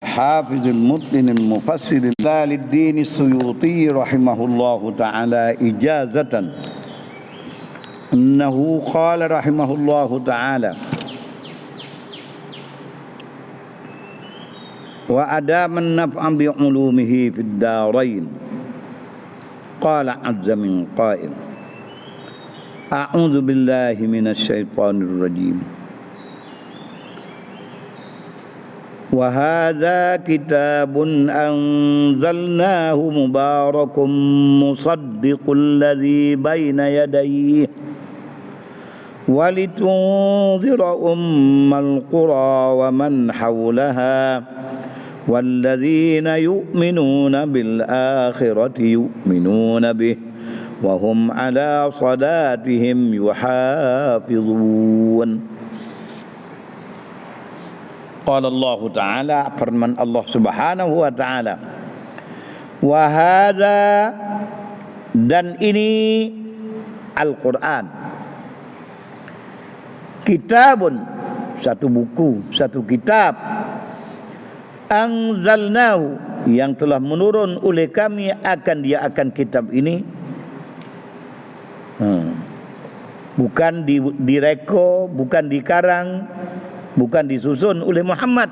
حافظ المتقن المفسر للدين السيوطي رحمه الله تعالى إجازة أنه قال رحمه الله تعالى: وأدام النفع بعلومه في الدارين. قال عز من قائل: أعوذ بالله من الشيطان الرجيم. وهذا كتاب أنزلناه مبارك مصدق الذي بين يديه ولتنذر أم القرى ومن حولها والذين يؤمنون بالآخرة يؤمنون به وهم على صلاتهم يحافظون. Qala Allah Ta'ala, firman Allah Subhanahu wa Ta'ala, wa hadza, dan ini Al-Quran, kitabun, satu buku, satu kitab, anzalnahu, yang telah menurun oleh kami akan kitab ini, bukan direko, bukan dikarang, bukan disusun oleh Muhammad.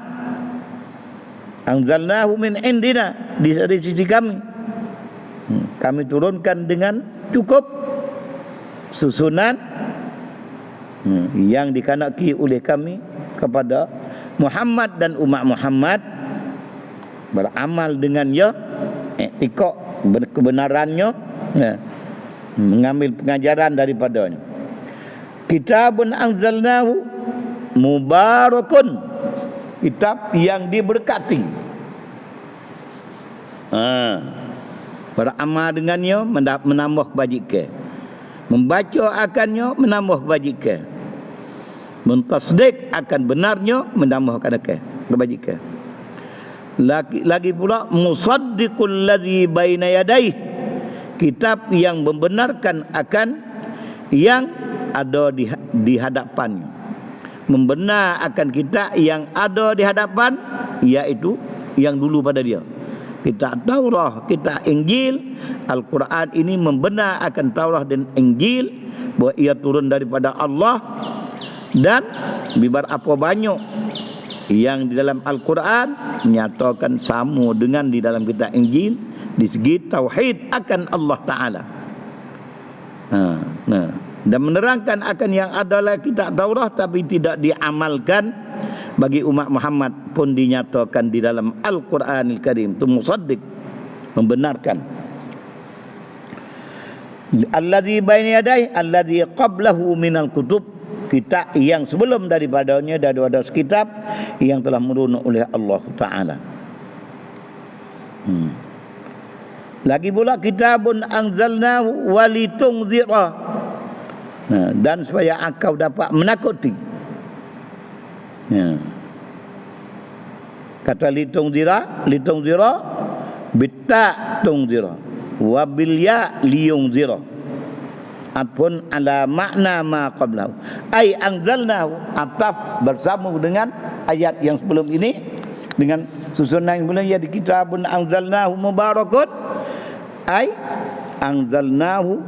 Anzalnahu min indina, dari sisi kami. Kami turunkan dengan cukup susunan yang dikanaki oleh kami kepada Muhammad dan umat Muhammad, beramal dengannya, ikut kebenarannya, mengambil pengajaran daripadanya. Kitabun anzalnahu mubarakun, kitab yang diberkati. Beramal dengannya menambah kebajikan, membaca akannya menambah kebajikan, mentasdik akan benarnya menambah kebajikan. Lagi pula musaddiqul ladzi baina yadayhi, kitab yang membenarkan akan yang ada di hadapannya, membenar akan kita yang ada di hadapan, iaitu yang dulu pada dia. Kitab Taurah, kitab Injil, Al-Quran ini membenar akan Taurah dan Injil, bahawa ia turun daripada Allah, dan bibar apa banyak yang di dalam Al-Quran nyatakan sama dengan di dalam kitab Injil di segi tauhid akan Allah Ta'ala. Dan menerangkan akan yang adalah kitab Taurah tapi tidak diamalkan bagi umat Muhammad pun dinyatakan di dalam Al-Quranil Karim. Itu musaddiq, membenarkan. Alladzi baina yadayhi alladzi qablahu minal kutub, kitab yang sebelum daripadanya daripada kitab yang telah menurun oleh Allah Ta'ala. Lagi pula kitabun anzalnahu walitunzira, dan supaya engkau dapat menakuti. Kata litunzira bitta tunzira wa bil ya liyunzira, adpun ala makna ma qablahu, ai anzalnahu, ataf bersama dengan ayat yang sebelum ini, dengan susunan yang sebelum, ya di kitabun anzalnahu mubarakun, ai anzalnahu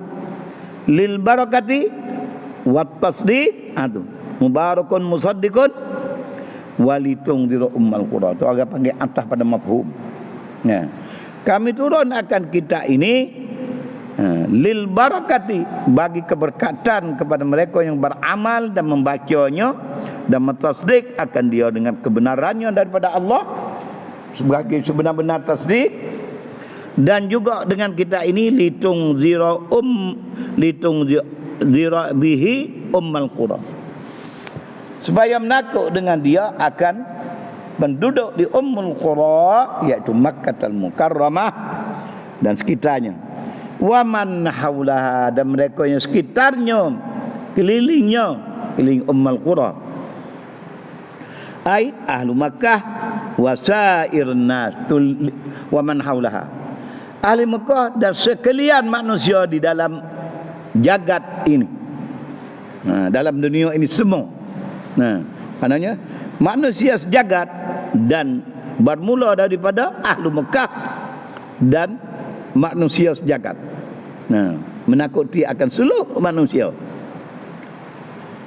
lil barakati wat tasdiq, mubarakun musaddiqun walitunzira ummal qura. Itu agak panggil atah pada mafhum. Kami turun akan kita ini lil barakati, bagi keberkatan kepada mereka yang beramal dan membacanya dan mentasdik akan dia dengan kebenarannya daripada Allah sebagai sebenar-benar tasdik. Dan juga dengan kita ini litunzira bihi ummal qura, supaya menakut dengan dia akan penduduk di Ummul Qura, iaitu Makkahul Mukarramah dan sekitarnya, wa man haulaha, dan mereka yang sekitarnya, keliling Ummul Qura, ai ahlu Makkah wa sairun nas, wa man haulaha, ahli Makkah dan sekalian manusia di dalam jagat ini, dalam dunia ini semua. Maknanya manusia sejagat dan bermula daripada ahlu Mekah dan manusia sejagat. Nah, menakuti akan seluruh manusia.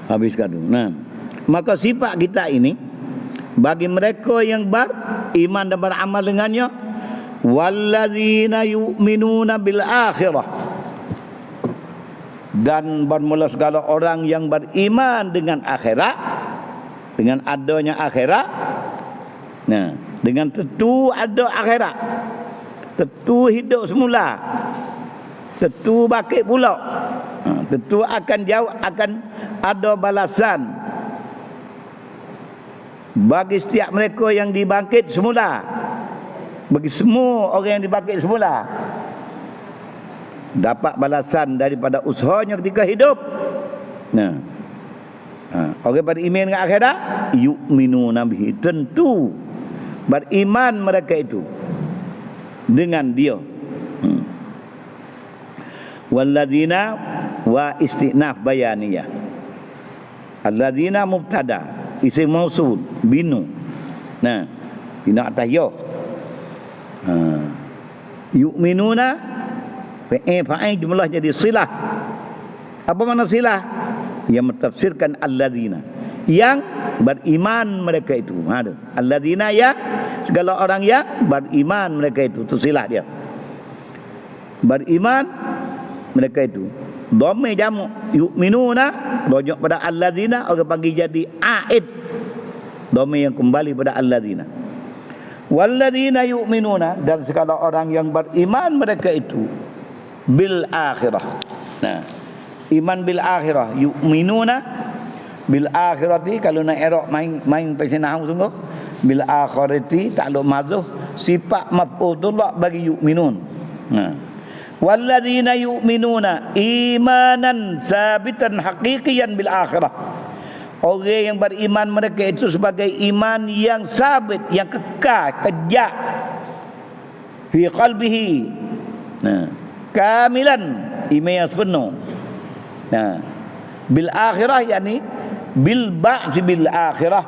Habis kadu. Nah, maka sifat kita ini bagi mereka yang beriman dan beramal dengannya, walladzina yu'minuna bil akhirah, dan bermula segala orang yang beriman dengan akhirat, dengan adanya akhirat. Nah, dengan tentu ada akhirat, tentu hidup semula, tentu bangkit pula, tentu akan jauh, akan ada balasan bagi setiap mereka yang dibangkit semula, bagi semua orang yang dibangkit semula dapat balasan daripada usahanya ketika hidup. Nah, orang beriman dengan akhirat, yu'minuna bihi, tentu beriman mereka itu dengan dia. Walladzina wa istinaf bayaniyah. Alladzina mubtada, isim mausul, binu. Nah, bina atas ya. Yu'minuna fa'il jumlah jadi silah. Apa makna silah? Yang mentafsirkan alladzina, yang beriman mereka itu. Alladzina, ya segala orang yang beriman mereka itu silah dia. Beriman mereka itu. Dhamma jamu yu'minuna, rujuk pada alladzina, orang panggil jadi aid. Dhamma yang kembali pada alladzina. Walladzina yu'minuna, dan segala orang yang beriman mereka itu bil akhirah. Nah, iman bil akhirah, yu'minuna bil akhirati, kalau nak erok main pesenah sungguh, bil akhirati takluk mazhuf, sifat maf'ulullah bagi yu'minun. Nah, walladzina yu'minuna imanan sabitan haqiqiyan bil akhirah, orang yang beriman mereka itu sebagai iman yang sabit, yang kekal, kejak fi qalbihi. Nah, kamilan, iman yang sepenuh. Nah, bil akhirah yakni bil ba'ts bil akhirah,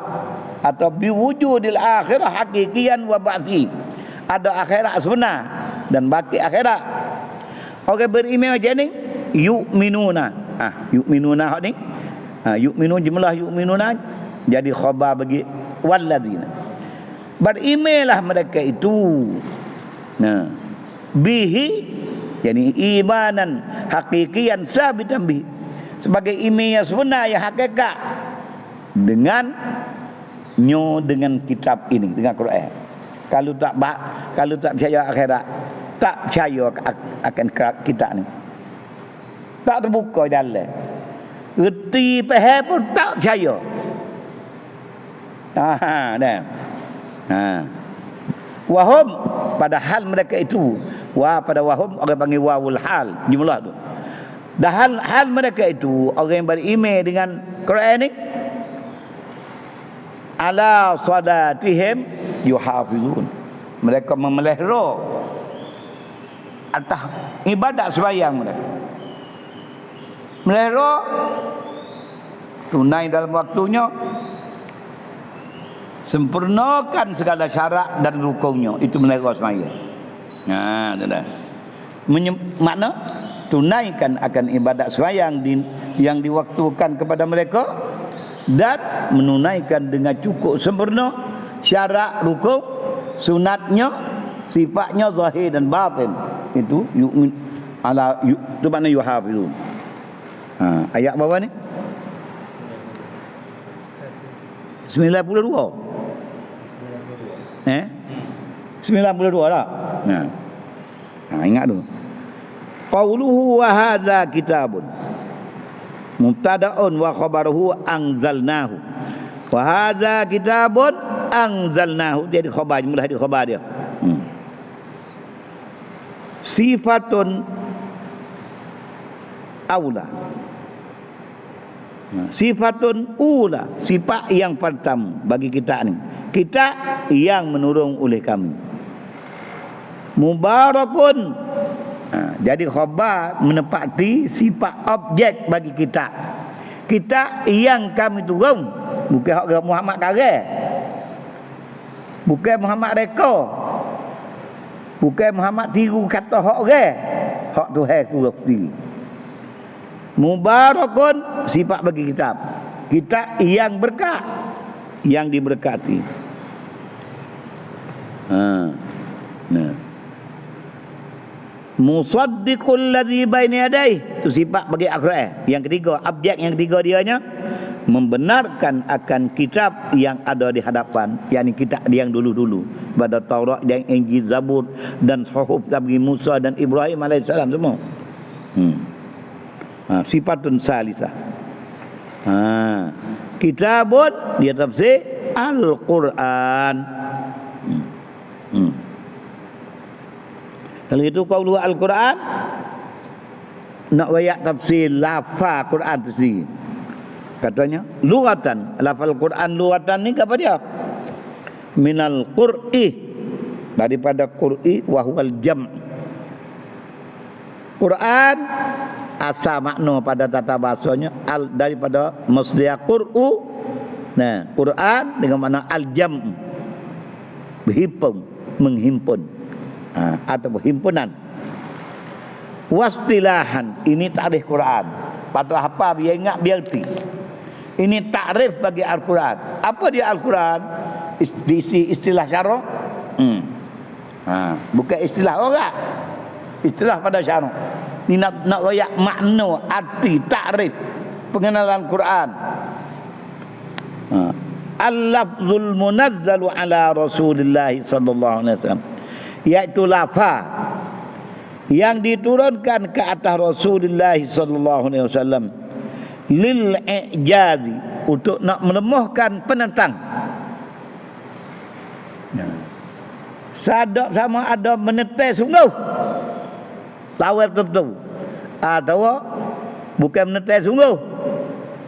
atau bi wujudil akhirah haqiqiyan wa ba'thi, ada akhirat sebenar dan baki akhirat. Orang beriman macam ni yu'minuna. Yu'minuna hak ni, yu'minun jumlah yu'minuna jadi khabar bagi walladzina. Berimanlah mereka itu. Nah, bihi yani imanan haqiqiyan sabitan bihi, sebagai iman yang sebenar, yang hakikat, dengan kitab ini, dengan Quran. Kalau tak percaya akhirat, tak percaya akan kitab ni, tak terbuka jalan, reti faham pun tak percaya. Wahum, padahal mereka itu, pada wahum orang panggil wawul hal, jumlah tu. Dan hal mereka itu, orang yang beriman dengan Quran ni, ala salatihim yuhafizun, mereka memelihara atas ibadat sembahyang mereka. Melihara, tunai dalam waktunya, sempurnakan segala syarat dan rukunnya, itu melihara sembahyang. Makna tunaikan akan ibadat sembahyang yang diwaktukan kepada mereka, dan menunaikan dengan cukup sempurna syarat, rukun, sunatnya, sifatnya zahir dan batin. Itu yu'min ala itu makna yuhafizun. Ayat bawah ni 92. 92 tak? Ingat tu. Qauluhu wa hadza kitabun mubtada'un wa khabaruhu anzalnahu. Wa hadza kitabun anzalnahu, jadi khabar, mula di khabar dia. Sifatun aula. Sifatun ula, sifat yang pertama bagi kita ni, kita yang menurun oleh kami. Mubarakun, jadi khabar menepati sifat objek bagi kita. Kita yang kami turun, bukan Muhammad karang. Bukan Muhammad reka. Bukan Muhammad tiru kata hak orang. Hak Tuhan suruh sendiri. Mubarakun sifat bagi kitab. Kitab yang berkah, yang diberkati. Nah. Musaddiqul ladzi baina yadayhi, itu sifat bagi Al-Quran. Yang ketiga, objek yang ketiga dianya membenarkan akan kitab yang ada di hadapan, yakni kitab yang dulu-dulu, pada Taurat dan Injil, Zabur dan Suhuf Nabi Musa dan Ibrahim alaihissalam semua. Sifatun salisah. Kitabun dia tafsir Al-Quran. Kalau itu qaulu Al-Quran, nak wayak tafsir lafaz Quran tu sendiri. Katanya lughatan, lafal Quran lughatan ni apa dia? Minal qur'i, daripada qur'i wa huwal jam'. Quran asal makna pada tata bahasanya daripada masdar qur'u. Nah, Quran dengan makna al-jam', berhimpun, menghimpun. Atau himpunan. Wastilahan, ini takrif Quran. Patut apa biar ingat biar erti. Ini takrif bagi Al-Quran. Apa dia Al-Quran? Istilah syarah. Bukan istilah orang. Istilah pada syarah. Ini nak royak makna, arti, takrif, pengenalan Quran. Al-lafzul munazzalu ala Rasulillah sallallahu alaihi wasallam, iaitu lafaz yang diturunkan ke atas Rasulullah sallallahu alaihi wasallam lil i'jazi, untuk nak melemahkan penentang. Sadaq sama ada menetes sungguh lawan tertentu, atau bukan menetes sungguh,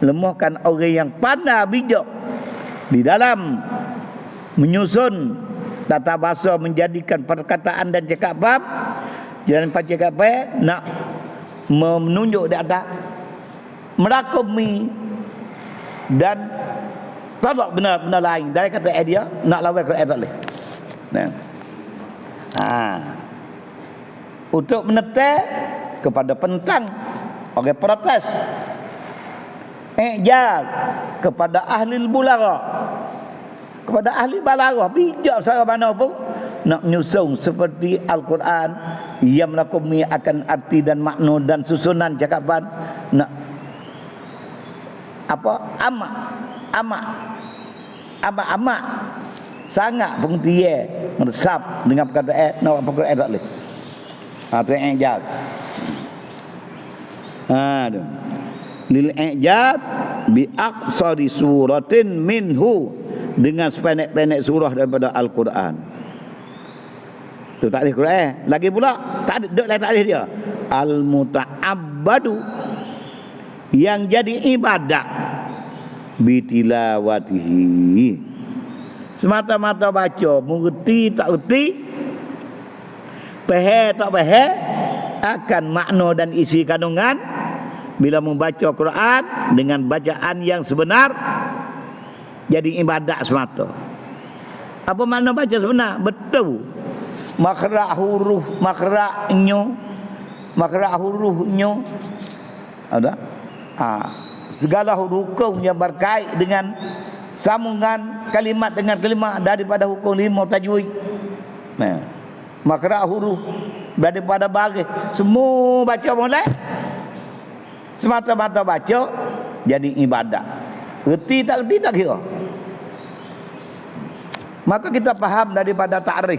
lemahkan orang yang pandai bijak di dalam menyusun tata bahasa, menjadikan perkataan dan cakapan dan percakapan nak menunjuk di atas, merakumi dan tolak benar-benar lain dari kata dia nak lawan Quran tak boleh. Untuk menetes kepada penentang, orang protes. Ijaz kepada ahli balaghah, kepada ahli balaghah, bijak cara mana pun nak menyusun seperti Al-Quran yang melakumi akan arti dan makna dan susunan cakapan, nak apa amat sangat pengertian meresap dengan perkataan nak apa Quran tak boleh. Itu ijaz. Lil ijaz bi aqsari suratin minhu, dengan sependek-pendek surah daripada Al-Quran. Itu takrif Quran. Lagi pula tak ada takrif dia. Al-muta'abbadu, yang jadi ibadat bitilawatihi, semata-mata baca, mengerti tak erti, faham tak faham akan makna dan isi kandungan. Bila membaca Quran dengan bacaan yang sebenar, jadi ibadat semata. Apa makna baca sebenar? Betul. Makhraj huruf, makhrajnya, ada. Segala hukum yang berkait dengan sambungan kalimat dengan kalimat daripada hukum 5 tajwid. Makhraj huruf daripada baris, semua baca boleh. Semata-mata baca jadi ibadat. Reti tak kira. Maka kita faham daripada takrif.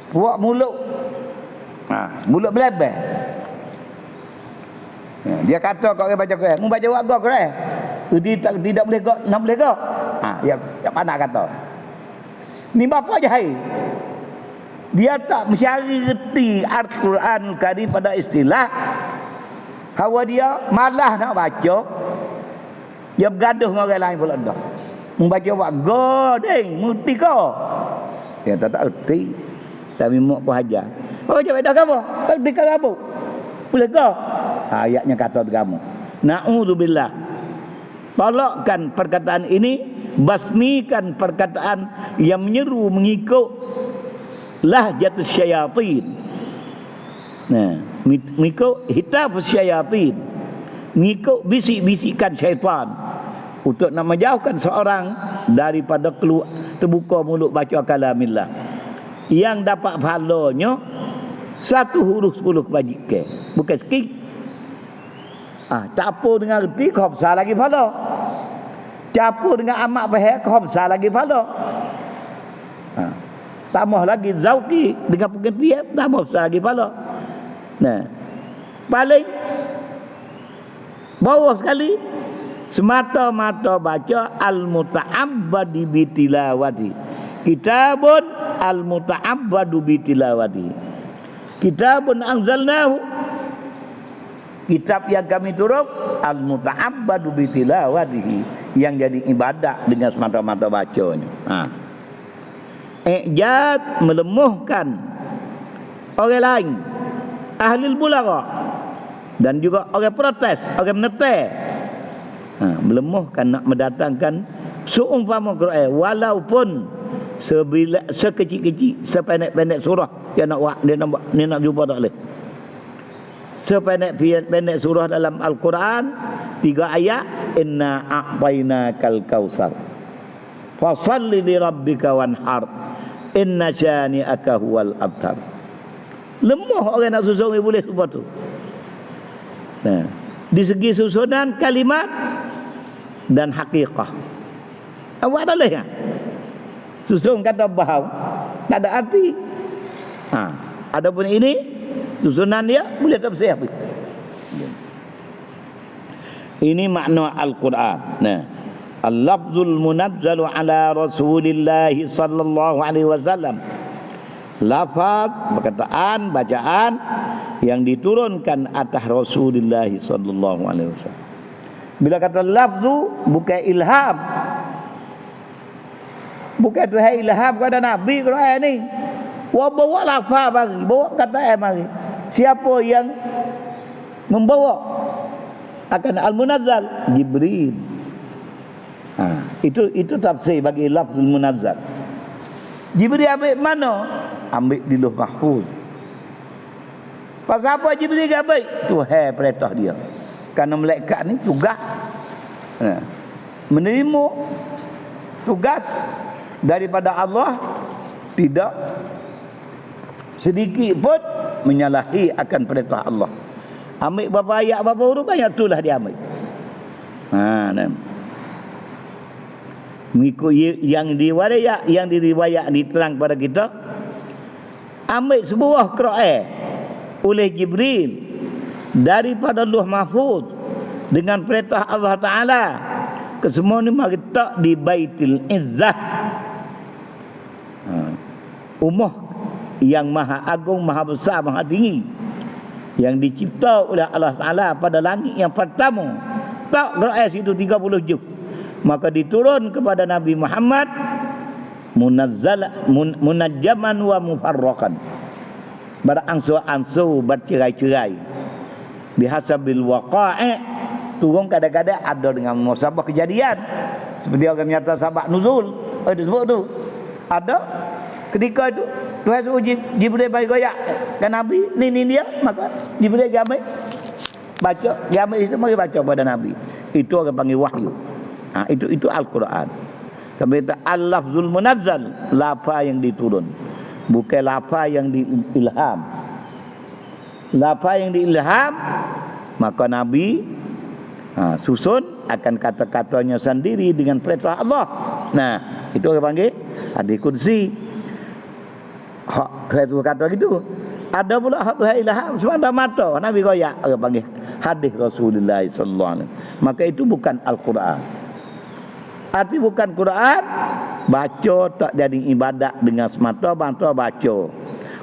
Buat mulut. Mulut belebeh. Dia kata kau orang baca Quran, mu baca waga Quran. Reti tidak boleh gak, nak boleh gak. Ya pandai kata. Ni bapa jahil. Dia tak mencari reti Al-Quran Karim pada istilah. Hawa dia malah nak baca, dia bergaduh dengan orang lain pula dah. Membaca buat godeng, muti kau. Dia tak erti. Tapi mak ku hajar. Baca dah kamu, tak erti kamu. Boleh kau? Ayatnya kata kamu. Na'udzubillah. Tolakkan perkataan ini basmikan perkataan yang menyeru mengikut lahjatus syayatin. Nah, mengikut hitaf syayatin, mengikut bisik-bisikan syaitan untuk nak menjauhkan seorang daripada keluar terbuka mulut baca kalamillah yang dapat pahalanya 1 huruf 10 kebajikan, bukan sikit. Campur dengan reti kau besar lagi pahala. Campur dengan amat bahaya kau besar lagi pahala. Tambah lagi zauki dengan pengertian tambah besar lagi pahala. Nah, paling bawah sekali semata-mata baca al-muta'abbadi bitilawati. Kitabun al-muta'abbadu bitilawati. Kitabun anzalnahu, kitab yang kami turun, al-muta'abbadu bitilawatihi, yang jadi ibadah dengan semata-mata bacanya. I'jad, melemahkan orang lain, ahli bulagha, dan juga orang protes, orang menetai. Melemahkan, nak mendatangkan seumpama Quran, walaupun sekecil-kecil, sependek-pendek surah yang nak buat, dia nak jumpa tak boleh. Sependek-pendek surah dalam Al-Quran 3 ayat, inna a'tainakal kautsar fasalli li rabbika wanhar inna syani'aka huwal abtar. Lemah orang nak susun boleh sebab tu. Nah, di segi susunan kalimat dan hakikah, awak tak boleh kan? Susun kata bahau tak ada arti. Adapun ini susunan dia boleh tafsir. Ini makna Al-Quran. Nah, al-lafzul munazzalu ala Rasulillah sallallahu alaihi wasallam. Lafaz, perkataan, bacaan yang diturunkan atas Rasulullah sallallahu alaihi wasallam. Bila kata lafzu bukan ilham. Bukan Tuhan ilham kepada Nabi Quran ni. Bawa lafaz mari, bawa kata mari. Siapa yang membawa akan al-munazzal? Jibril. Itu tafsir bagi lafzul munazzal. Jibril ambil mana? Ambil di Lauh Mahfuz. Pasal apa Jibril ambil? Tuhan perintah dia. Kerana malaikat ni tugas menerima tugas daripada Allah, tidak sedikit pun menyalahi akan perintah Allah. Ambil berapa ayat berapa huruf, banyak itulah dia ambil. Mengikut yang diriwayat diterang kepada kita, ambil sebuah Quran oleh Jibril daripada Lauh Mahfuz dengan perintah Allah Ta'ala. Kesemua ni mari letak di Baitul Izzah, rumah yang maha agung, maha besar, maha tinggi, yang dicipta oleh Allah Ta'ala pada langit yang pertama. Tak Quran situ 30 juz. Maka diturun kepada Nabi Muhammad munajjaman wa mufarraqan, berangsur-angsur, bercerai-cerai, bihasabil waqa'i. Turun kadang-kadang ada dengan musabah kejadian, seperti orang menyata sabak nuzul disebut tu. Ada ketika itu Tuhan suruh Jibril bagi goyak dan Nabi ni dia, maka Jibril ambil baca, dia ambil itu mari baca pada Nabi. Itu orang panggil wahyu. Itu Al-Quran. Kami kata al-lafzul munazzal, lafaz yang diturun, bukan lafaz yang diilham. Lafaz yang diilham, maka Nabi susun akan kata-katanya sendiri dengan perintah Allah. Nah, itu orang panggil hadis kursi. Hak kata gitu. Ada pula hak Tuhan ilham semata-mata Nabi goyak, orang panggil hadis Rasulullah sallallahu alaihi wasallam. Maka itu bukan Al-Quran. Arti bukan Quran, baca tak jadi ibadat dengan semata-mata baca.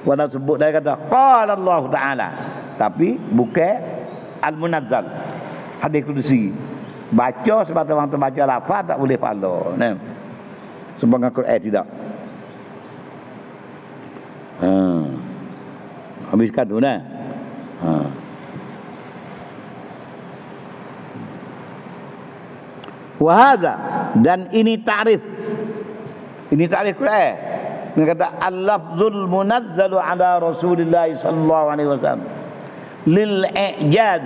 Walau sebut dia kata qala Allah Ta'ala, tapi bukan al-munazzal, hadis kursi. Baca semata-mata baca lafaz tak boleh pahala. Nah, sebab Quran tidak. Habiskan tu nah. Wahada, dan ini ta'rif. Ini ta'rif Quran. Dia kata al-lafzul munazzalu ala Rasulillah sallallahu alaihi wasallam lil i'jaz,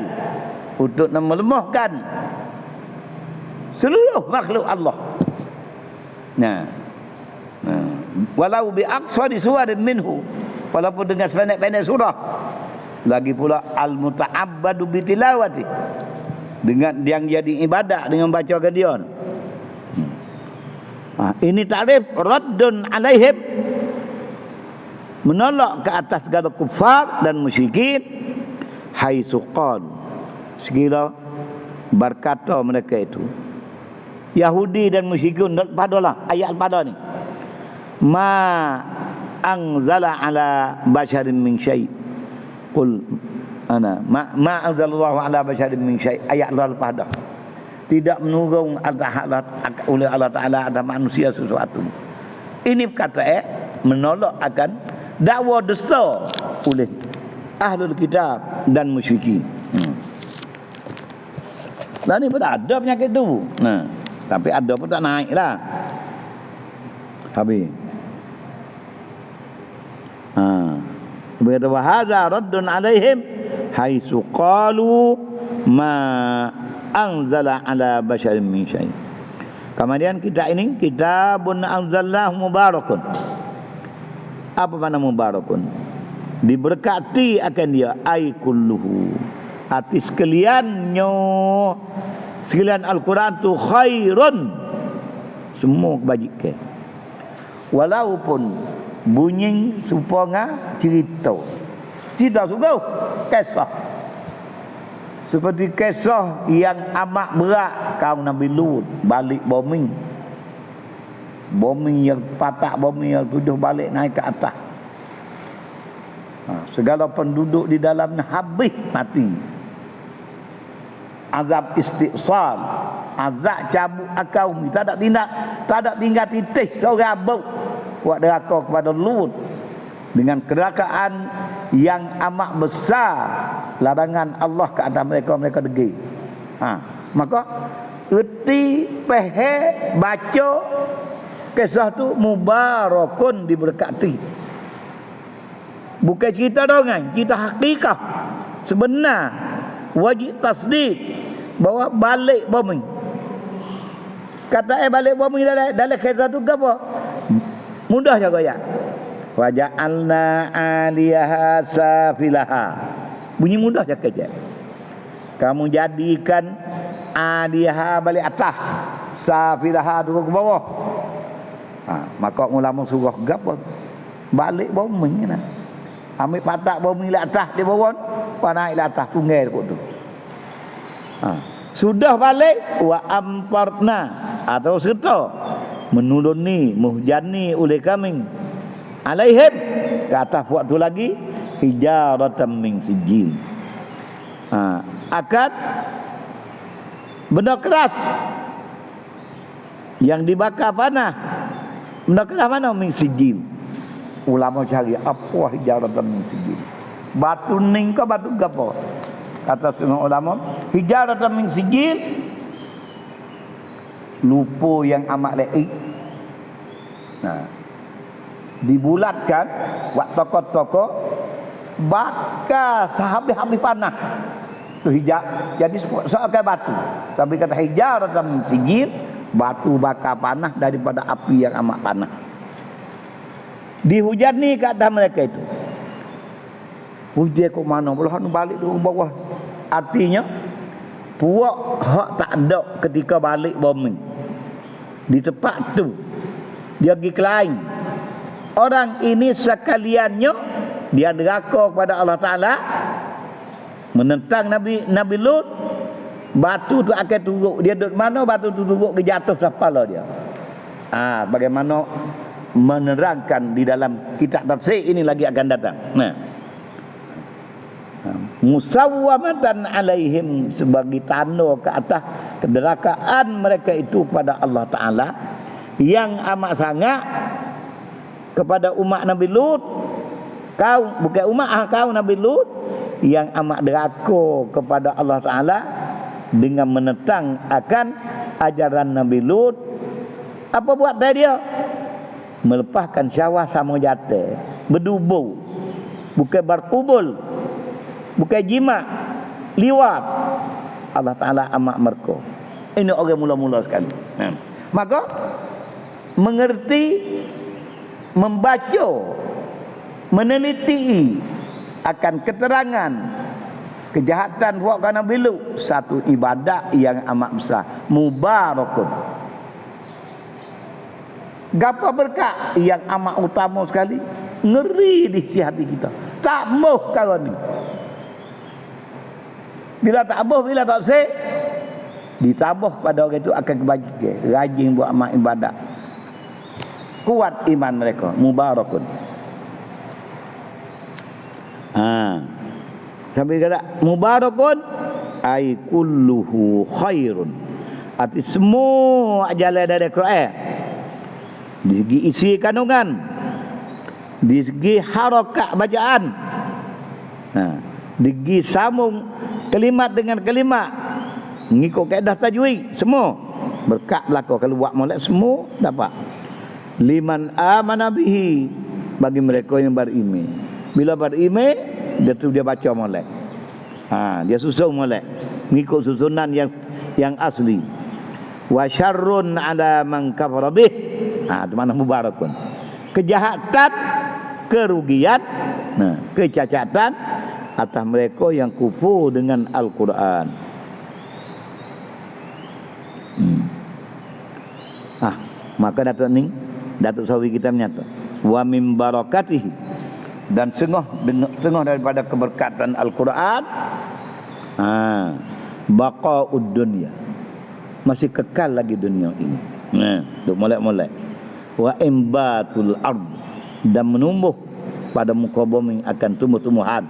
untuk melemahkan seluruh makhluk Allah. Nah, walau bi aqsadi suwarin minhu, walaupun dengan pendek-pendek surah. Lagi pula al-muta'abbadu bi tilawati, dengan yang jadi ibadah dengan bacakan dia. Ini ta'rif raddun alaihim, menolak ke atas segala kufar dan musyrikin, haitsu qal, sekira berkata mereka itu Yahudi dan musyrikun, padalah ayat pada ni, ma anzala ala basharin min syai, qul ana ma anzalallahu ala basharin min syai, ayat pada tidak menurun oleh Allah Ta'ala ada manusia sesuatu. Ini kata menolak akan dakwa dusta oleh ahlul kitab dan musyrikin. Lah ni pun ada penyakit tu. Nah, tapi ada pun tak naik lah. Habis. Berkata wa hadza raddun alaihim haitsu qalu ma anzala ala basyarin min syai. Kemudian kita ini kitabun anzalnahu mubarakun. Apa makna mubarakun? Diberkati akan dia, ai kulluhu, arti sekaliannya, sekalian Al-Quran tu khairun, semua kebajikan. Walaupun bunyi supaya cerita, tidak suka kisah. Seperti kisah yang amat berat kaum Nabi Lut balik bumi. Bumi yang patak, bumi yang 7 balik naik ke atas. Segala penduduk di dalamnya habis mati. Azab istiqsal, azab cabut akau, tak ada tinggal titik seorang abuk buat neraka kepada Lut dengan kerakaan yang amat besar, larangan Allah ke atas mereka degil. Maka erti pehe baca kisah tu mubarakun, diberkati. Bukan cerita dongeng, cerita hakikat sebenar, wajib tasdik bahawa balik bumi. Kata balik bumi dalam kisah tu apa? Mudah je goyak. Wa ja'alna 'aliyaha safilaha. Bunyi mudah je kerja. Kamu jadikan 'aliyaha balik atas, safilaha turun ke bawah. Maka ulama suruh gapo? Balik bumi nah. Ambil patak bumi di atas di bawah, naik di atas tunggal dekat tu. Sudah balik wa amparna, atau serta menuruni muhjani oleh kami alaihim ke atas waktu lagi hijaratan min sijil, akan benda keras yang dibakar panah. Benda keras mana? Min sijil. Ulama cari apa hijaratan min sijil, batu ning ke batu gapo? Kata semua ulama hijaratan min sijil, lupa yang amat leik. Dibulatkan buat tokoh-tokoh bakar sehabis-habis panah tu hijab, jadi seakan batu, tapi kata hijaratan min sijil, batu bakar panah daripada api yang amat panas. Dihujani ke atas mereka itu. Hujan ke mana? Belah balik turun bawah. Artinya puak hak tak ada ketika balik bumi. Di tempat tu dia pergi ke lain. Orang ini sekaliannya dia neraka kepada Allah Ta'ala, menentang Nabi Lut. Batu tu akan turun. Dia duduk mana, batu tu turun ke jatuh ke kepala dia. Bagaimana menerangkan di dalam kitab tafsir ini lagi akan datang. Musawwamatan alaihim, sebagai tanda ke atas kederakaan mereka itu kepada Allah Ta'ala yang amat sangat kepada umat Nabi Lut. Bukan umat kaum Nabi Lut yang amat deraka kepada Allah Ta'ala dengan menentang akan ajaran Nabi Lut. Apa buat dia? Melepaskan syahwat sama jatuh, berdubur, bukan berkubul, bukan jima, liwat. Allah Ta'ala amat mereka. Ini orang mula-mula sekali. Maka mengerti, membaca, meneliti akan keterangan kejahatan buat Nabi Lut, satu ibadat yang amat besar, mubarakun. Gapa berkat yang amat utama sekali, ngeri di isi hati kita. Tak moh kau ni. Bila tak moh, bila tak seh, ditambah kepada orang itu akan kebajikan, rajin buat amal ibadat. Kuat iman mereka, mubarakun. Sampai kata mubarakun ai kulluhu khairun. Arti semua ajaran dari Quran. Di segi isi kandungan, di segi harakat bacaan, di segi sambung kalimat dengan kalimat, ngikut kaedah tajwid, semua berkat belaka. Kalau buat molek semua dapat. Liman amana bihi, bagi mereka yang beriman. Bila beriman, dia baca molek. Dia susun molek, ngikut susunan yang asli. Wa syarrun ala man kafara bih. Itu mana mubarakun. Kejahatan, kerugian, kecacatan atas mereka yang kufur dengan Al-Quran. Maka Datuk Sawi kita menyata, wa min barakatihi, dan setengah daripada keberkatan Al-Quran, baqa'ud dunya, masih kekal lagi dunia ini. Duk molek-molek. Wa imbatul ard, dan menumbuh pada muka bumi akan tumbuh-tumbuhan.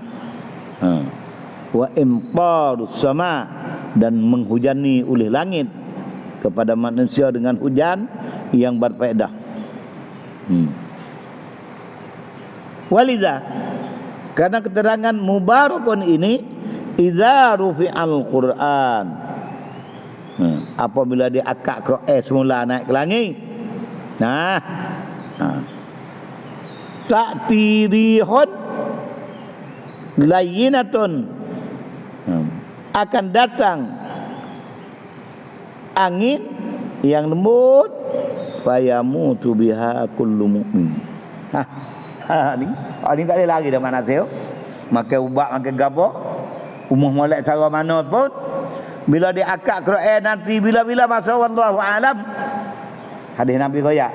Wa imtarus sama, dan menghujani oleh langit kepada manusia dengan hujan yang berfaedah. Waliza, karena keterangan mubarakun ini, idza rufi'al Quran, apabila dia akak Quran semula naik ke langit, ta'tirihun layyinatun, akan datang angin yang lembut, fayamutu biha kullu mu'min. Ni tak boleh lari dah mana saya. Makan ubat, makan gabak, umuh molek cara mana pun, bila dia akak Quran nanti bila-bila masa wallahu alam. Hadis Nabi royak,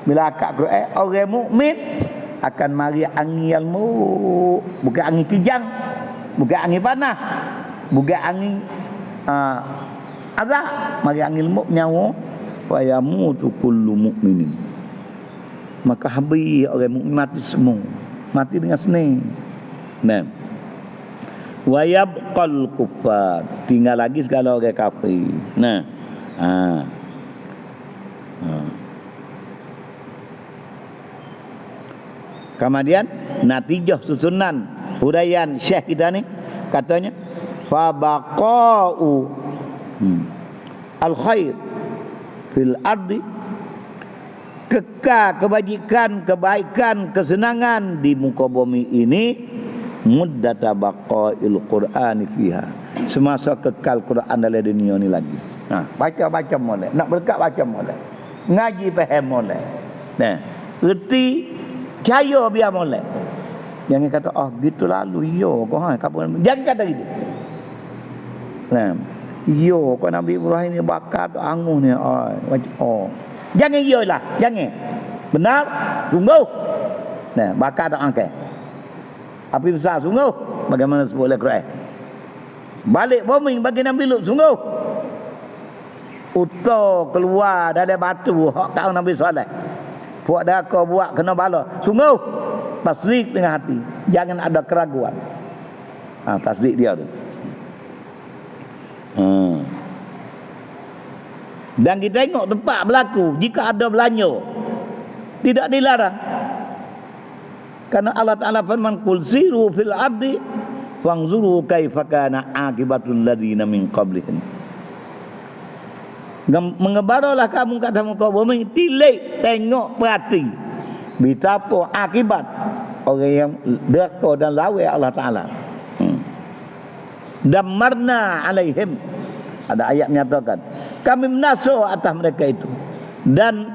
bila akak Quran orang mukmin akan mari angin yang lembut, bukan angin kijang, bukan angin panas, bukan angin azab, mari angin lembut nyawa, wa yamutu kullu mukminin. Maka habis orang mukmin mati semua, mati dengan seni. Wa yabqal kuffar, tinggal lagi segala orang kafir. Kemudian natijah susunan huraian Syekh kita ni katanya, fa baqa'u al khair fil ardi, kekal kebaikan, kesenangan di muka bumi ini, muddata baqa'il Qur'ani fiha, semasa kekal Quran dalam dunia ni lagi. Baca molek, nak berkat baca molek, ngaji faham molek, reti cahaya biar molek. Jangan kata gitu lalu yo kau jangan kata gitu. Yo kau Nabi Ibrahim ni bakat angus ni jangan yo lah, jangan. Benar, sungguh. Bakat tak angkat. Api besar sungguh, bagaimana sebut oleh Quran. Balik bumi bagi Nabi Lut sungguh. Uta keluar dari batu hak kau Nabi Saleh. Buat dah kau buat kena bala. Sungguh tasdik dengan hati. Jangan ada keraguan. Tasdik dia tu. Dan kita tengok tempat berlaku, jika ada belanja tidak dilarang. Karena Allah Ta'ala firman, qul siru fil ardi fanzuru kaifa kana aqibatul ladzina min qablihim. Mengebaralah kamu kata muka bumi, tilik, tengok, perhati betapa akibat orang yang deraka dan lawai Allah Ta'ala. Damarna alaihim, ada ayat menyatakan kami menasur atas mereka itu. Dan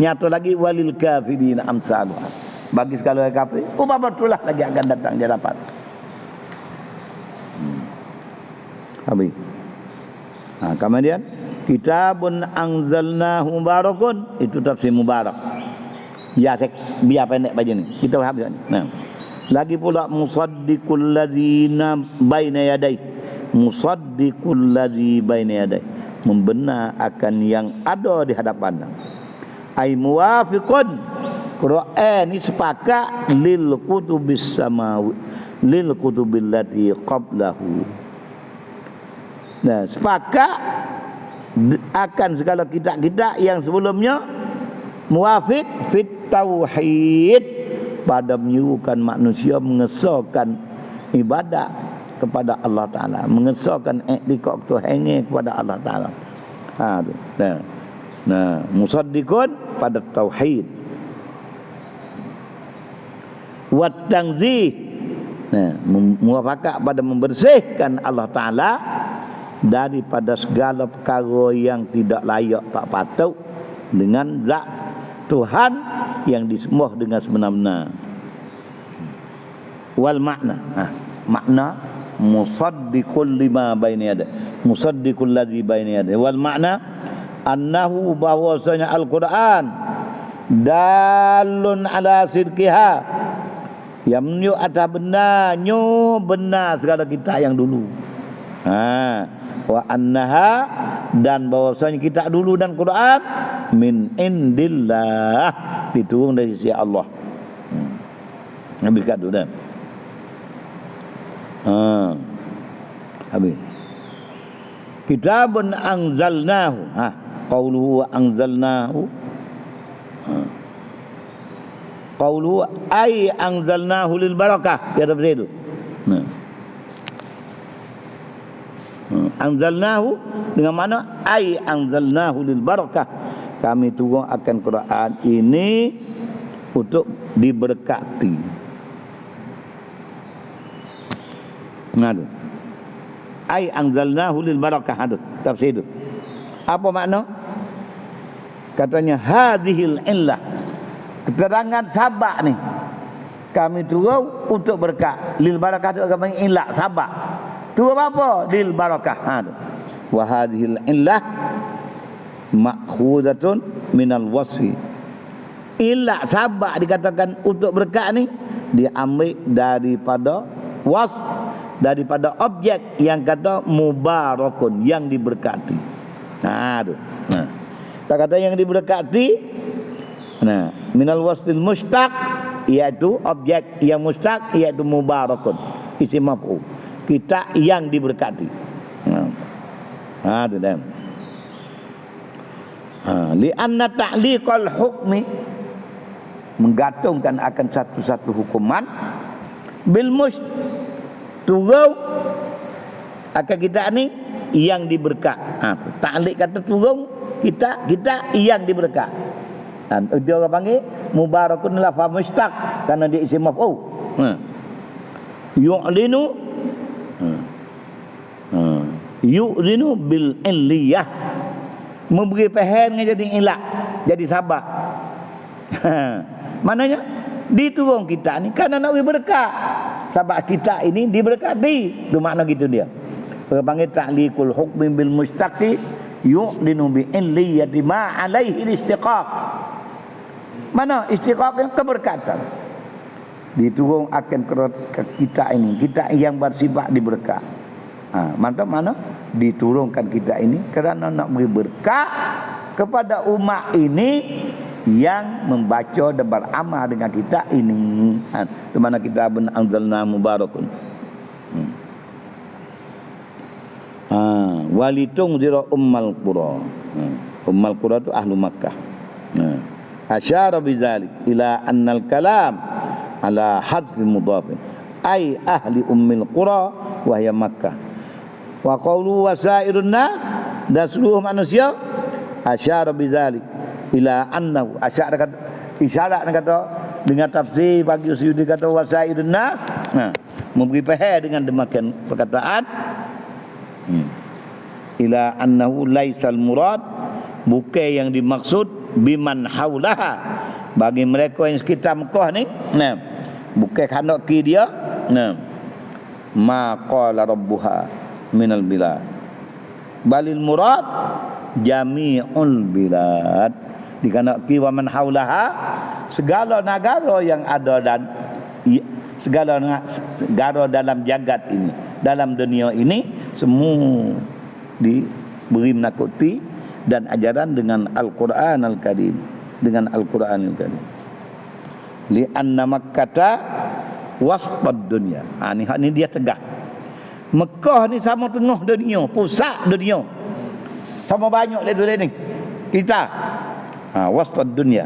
nyata lagi walil kafirin amsaluha, bagi segala orang kafir upah betulah lagi akan datang dia dapat. Habis. Kemudian kitabun anzalnahu mubarakun, itu tafsir mubarak. Ya, biar pendek baca ni. Kita habis. Nah. Lagi pula musaddiqul ladzina baina yadai. Musaddiqul ladzi baina yadai, membenar akan yang ada di hadapannya. Ai muwafiqun, Quran ni sepakat lil kutubis samawi, lil kutubil lati qablahu. Nah, sepakat akan segala kitab-kitab yang sebelumnya, muwafiq fit tauhid, pada menyuruhkan manusia mengesahkan ibadat kepada Allah Ta'ala, mengesahkan iktikad Tuhan kepada Allah Ta'ala. Nah, musaddiqun pada tauhid, wa tanzih, nah, muwafakat pada membersihkan Allah Ta'ala daripada segala perkara yang tidak layak, tak patut dengan zat Tuhan yang disembah dengan sebenar-benar. Wal makna, makna musaddiqul lima baina yadayhi, musaddiqul ladzi baina yadayhi. Wal makna annahu, bahwasanya Al-Quran dalun ala sidqiha, yang menunjuk atas benarnya, benar segala kitab yang dulu. Wa annaha, dan bahwasanya kitab dulu dan Quran min indillah, diturun dari sisi Allah. Ambil kat tu dah. Habis. Kitabun anzalnahu, qauluhu anzalnahu, qauluhu ay anzalnahu lil barakah, dia ada begitu. Anzalnahu dengan mana ay anzalnahu lil barakah, kami turun akan Quran ini untuk diberkati. Ngadu ay anzalnahu lil barakah, itu tafsir itu. Apa makna? Katanya hadhil illah, keterangan sabak ni kami turun untuk berkat. Lil barakah itu kami illah sabak. Turun apa? Lil barakah. Wa hadhil illah ma'khudatun minal wasfi. Illah sabak dikatakan untuk berkat ni diambil daripada wasf, daripada objek yang kata mubarakun, yang diberkati. Tak kata yang diberkati. Minal wasfil mustaq, iaitu objek yang mustaq, iaitu mubarakun, isim maf'ul, kita yang diberkati. Itu dah. Li'anna ta'liqal hukmi, menggantungkan akan satu-satu hukuman, bil must, turun akan kita ni yang diberkat. Ta'liq kata turun kita yang diberkat. Dia orang panggil mubarakun lafaz mustaq kerana dia isim maf'ul. Yu'linu bil illiyah, memberi pahal dengan jadi ilak, jadi sabak. Maknanya diturun kita ni kerana nak beri berkat. Sabak kita ini diberkati. Itu makna gitu dia. Orang panggil ta'liqul hukmi bil mustaqi yu'linu bi illiyati ma alaihi istiqaq. Mana istiqaq? Keberkatan. Diturun akan kita ini, kita yang bersifat diberkat. Mantap mana? Diturunkan kita ini kerana nak beri berkat kepada umat ini yang membaca dan beramal dengan kita ini. Di mana kita anzalna mubarakun. Walitung zira ummal qura. Ummal qura itu ahlu Makkah. Asyara bizalik ila annal kalam ala hadfi mudhafin ay ahli ummil qura wa hiya Makkah. Wa qawlu wasairun nas dan seluruh manusia, asyara bidzalik ila annahu, asyara kata isyarat kata dengan tafsir bagi Suyuti kata wasaidun nas, memberi faham dengan demikian perkataan ila annahu laisal murad, bukan yang dimaksud biman haulaha, bagi mereka yang sekitar Mekah ni, bukan hendak ki dia, ma qala rabbuha minal bilad, balil murad jami'ul bilad, dikanaki wa man haulaha, segala negara yang ada dan segala negara dalam jagat ini, dalam dunia ini, semua diberi menakuti dan ajaran dengan Al-Quran Al-Karim, dengan Al-Quran Al-Karim. Li anna Makkata wasbad dunya. Ni dia tegak. Mekah ni sama tengah dunia, pusat dunia. Sama banyak le ni. Kita wasbad dunya.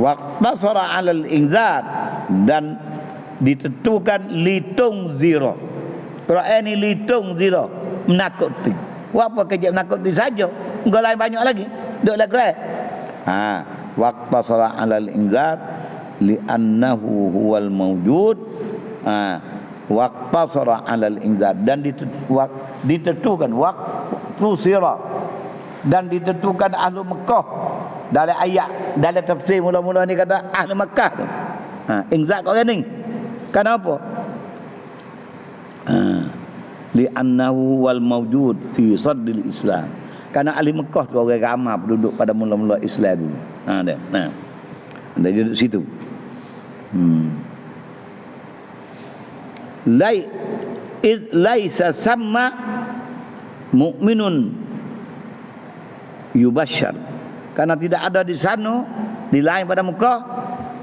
Waqtasara 'ala al-inzar, dan ditentukan litung zero. Quran ni litung zero, menakuti. Apa kerja menakuti saja? Enggak lain banyak lagi. Duk lagi Quran. Waqtasara 'ala al-inzar li'annahu huwal mawjud. Waqtasara 'ala al-inzar, dan ditentukan waqtu sirah, dan ditentukan ahli Mekah. Dalam ayat, dalam tafsir mula-mula ni kata ahli Mekah tu. Inzar kat orang ni. Kenapa? Li'annahu wal mawjud fi sadril Islam. Karena ahli Mekah tu orang ramai penduduk pada mula-mula Islam dulu. Dia. Dia duduk situ. Laisa sama mu'minun yubashar, karena tidak ada di sana, di lain pada Mekah,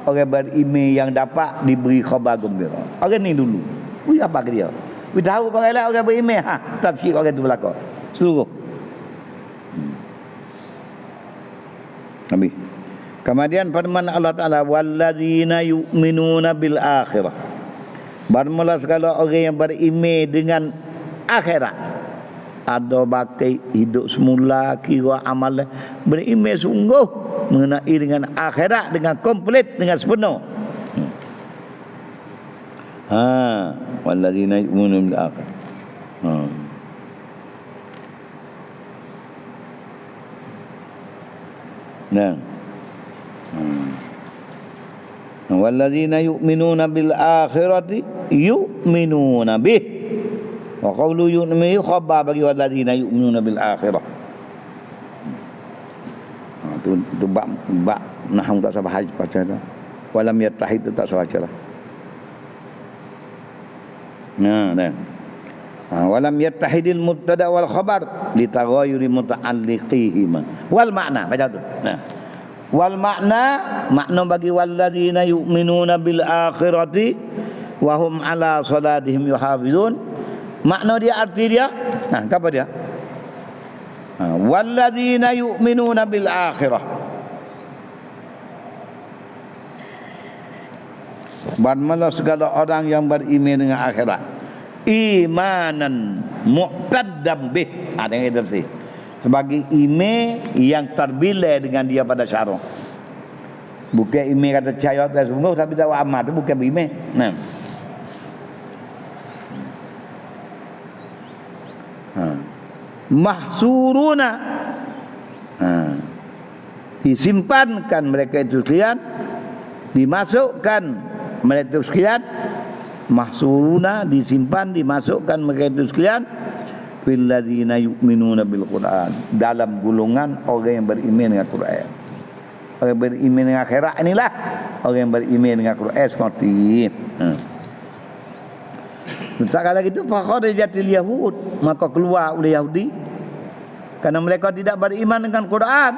orang beriman yang dapat diberi khabar gembira. Orang ni dulu. Apa ke dia? Kita tahu orang lain orang beriman, tafsir orang tu belaka. Seluruh. Habis. Kemudian firman Allah Taala, walladzina yu'minuna bil akhirah. Bermula segala orang yang beriman dengan akhirat. Ada bakai hidup semula, kira amal, beriman sungguh mengenai dengan akhirat, dengan komplit, dengan sepenuh. Walladzina yu'minuna bil akhirah. Walladzina yu'minuna bil akhirati yu'minuna bih. Wa qawlu yu'minu khabar bagi walladzina yu'minuna bil akhirah. Tu bab nahum tak sabar haji baca dah. Walam yattahid tu tak sabar baca lah. Dah. Walam yattahidil mubtada wal khabar li taghayyuri muta'alliqihima. Wal makna baca tu. Wal makna bagi walladzina yu'minuna bil akhirati wa hum ala salatihim yuhafizun. Makna dia, arti dia, apa dia? Walladzina yu'minuna bil akhirah. Bermula segala orang yang beriman dengan akhirat, imanan muqtaddam bih. Dengan itu sih. Sebagai iman yang terbilih dengan dia pada syarah. Bukan iman kata percaya tak sungguh tapi tahu amal tu bukan beriman. Mahsuruna, disimpankan mereka itu sekalian, dimasukkan mereka itu sekalian. Mahsuruna, disimpan, dimasukkan mereka itu sekalian fil ladzina yu'minuna bil Qur'an, dalam golongan orang yang beriman dengan Quran. Orang beriman dengan akhirat inilah orang yang beriman dengan Quran seperti. Sekali lagi itu fakharijatil yahud, maka keluar oleh Yahudi karena mereka tidak beriman dengan Quran,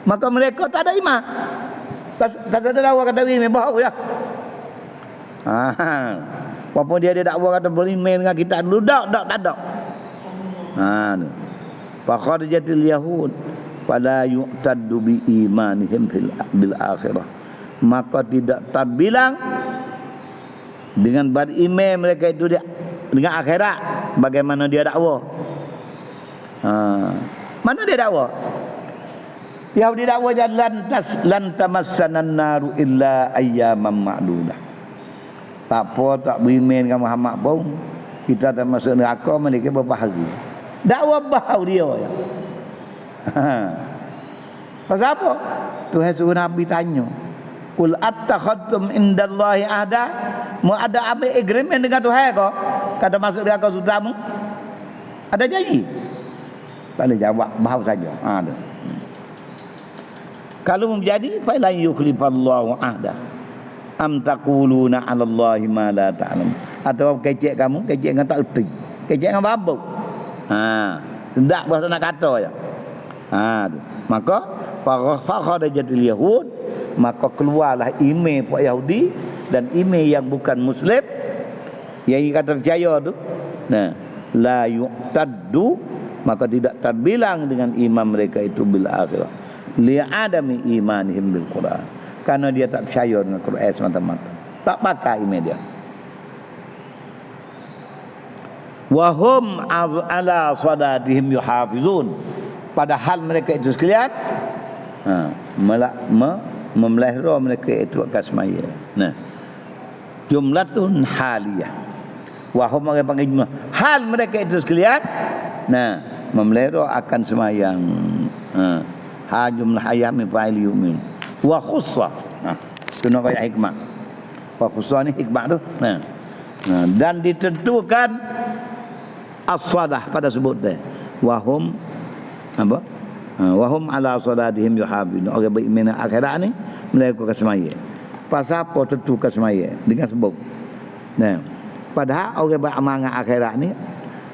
maka mereka tak ada iman. Tak ada dakwa kata beriman bau ya. Walaupun dia dakwa kata beriman dengan kita dulu tak ada. Fakharijatil yahud fala yu'taddu bi imanihim bil akhirah, maka tidak terbilang dengan beriman mereka itu dengan akhirat. bagaimana dia dakwa. Mana dia dakwa? Yahudi dakwa lan tamassanan naru illa ayyaman ma'dudah. Tak apa, tak beriman dengan Muhammad pun kita tak masuk neraka mereka beberapa hari. Dakwa bau dia ya. Pasal apa? Tuhan suruh Nabi tanya. Qul attakhadtum indallahi ahda? Mau ada apa agreement dengan Tuhan kau? Kata masuk neraka sutamu? Ada janji? Tak boleh jawab, bau saja. Ada. Kalau menjadi fa la yukhlifallahu ahda. Am taquluna 'ala Allahi ma la ta'lam. Atau kecek kamu, kecek dengan tak erti. Kecek dengan babuk. Tidak bahasa nak kata ya. Maka fakhadajatil yahud, maka keluarlah email puak Yahudi dan email yang bukan muslim yang kata percaya tu. Nah, la yu'taddu, maka tidak terbilang dengan iman mereka itu bil akhirah. Li'adami imanihim bil Quran, karena dia tak percaya dengan Quran semata-mata, tak pakai email dia. Wahum ala sadatihim yuhafizun, padahal mereka itu sekalian memelihara mereka itu akan semaya. Nah, jumlatun haliyah. Wahum orang panggil jumlah. Hal mereka itu sekalian, nah, memelihara akan semayang. Ha jumlah ayat min fa'il yu'min. Wa khussa. Itu nak ayat hikmah. Wa khussa ni hikmah tu. Dan ditentukan as-sadah pada sebut dia. Wahum apa? Wahum ala salatihim yuhabun. Orang beriman akhirat ni melakukan semaya. Pasal apa tentukan semaya dengan sebut. Nah, padahal orang beramal akhirat ni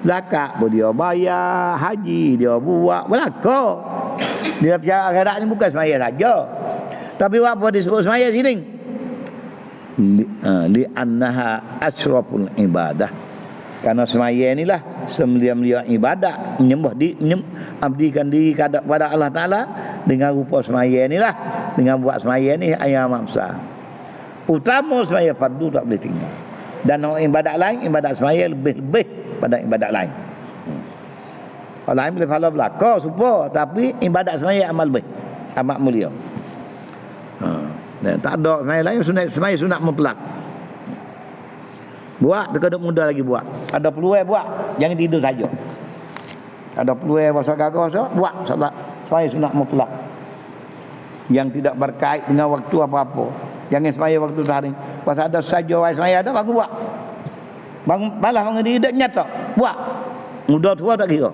zakat pun dia bayar, haji dia buat, belaka. Dia percaya akhirat ni bukan semaya saja. Tapi apa disebut semaya sini? Li annaha asyraful ibadah. Karena semaya inilah semulia-mulia ibadat, abdikan diri kepada Allah Ta'ala dengan rupa semaya inilah, dengan buat semaya ni ayam besar. Utama semaya fardu tak boleh tinggal. Dan ibadat lain, ibadat semaya lebih-lebih pada ibadat lain. Kalau lain boleh follow belaka supaya, tapi ibadat semaya amal baik, amat mulia. Tak ada semaya lain, semaya sunat mutlak. Buat dekat muda lagi buat. Ada peluang buat, jangan tidur saja. Ada peluang puasa gagah buat salat semaya sunat mutlak. Yang tidak berkait dengan waktu apa-apa. Jangan semaya waktu sehari. Pasal ada saja semaya ada bagus buat. Malah bangun diri tak nyata. Buat. Muda tua tak kira.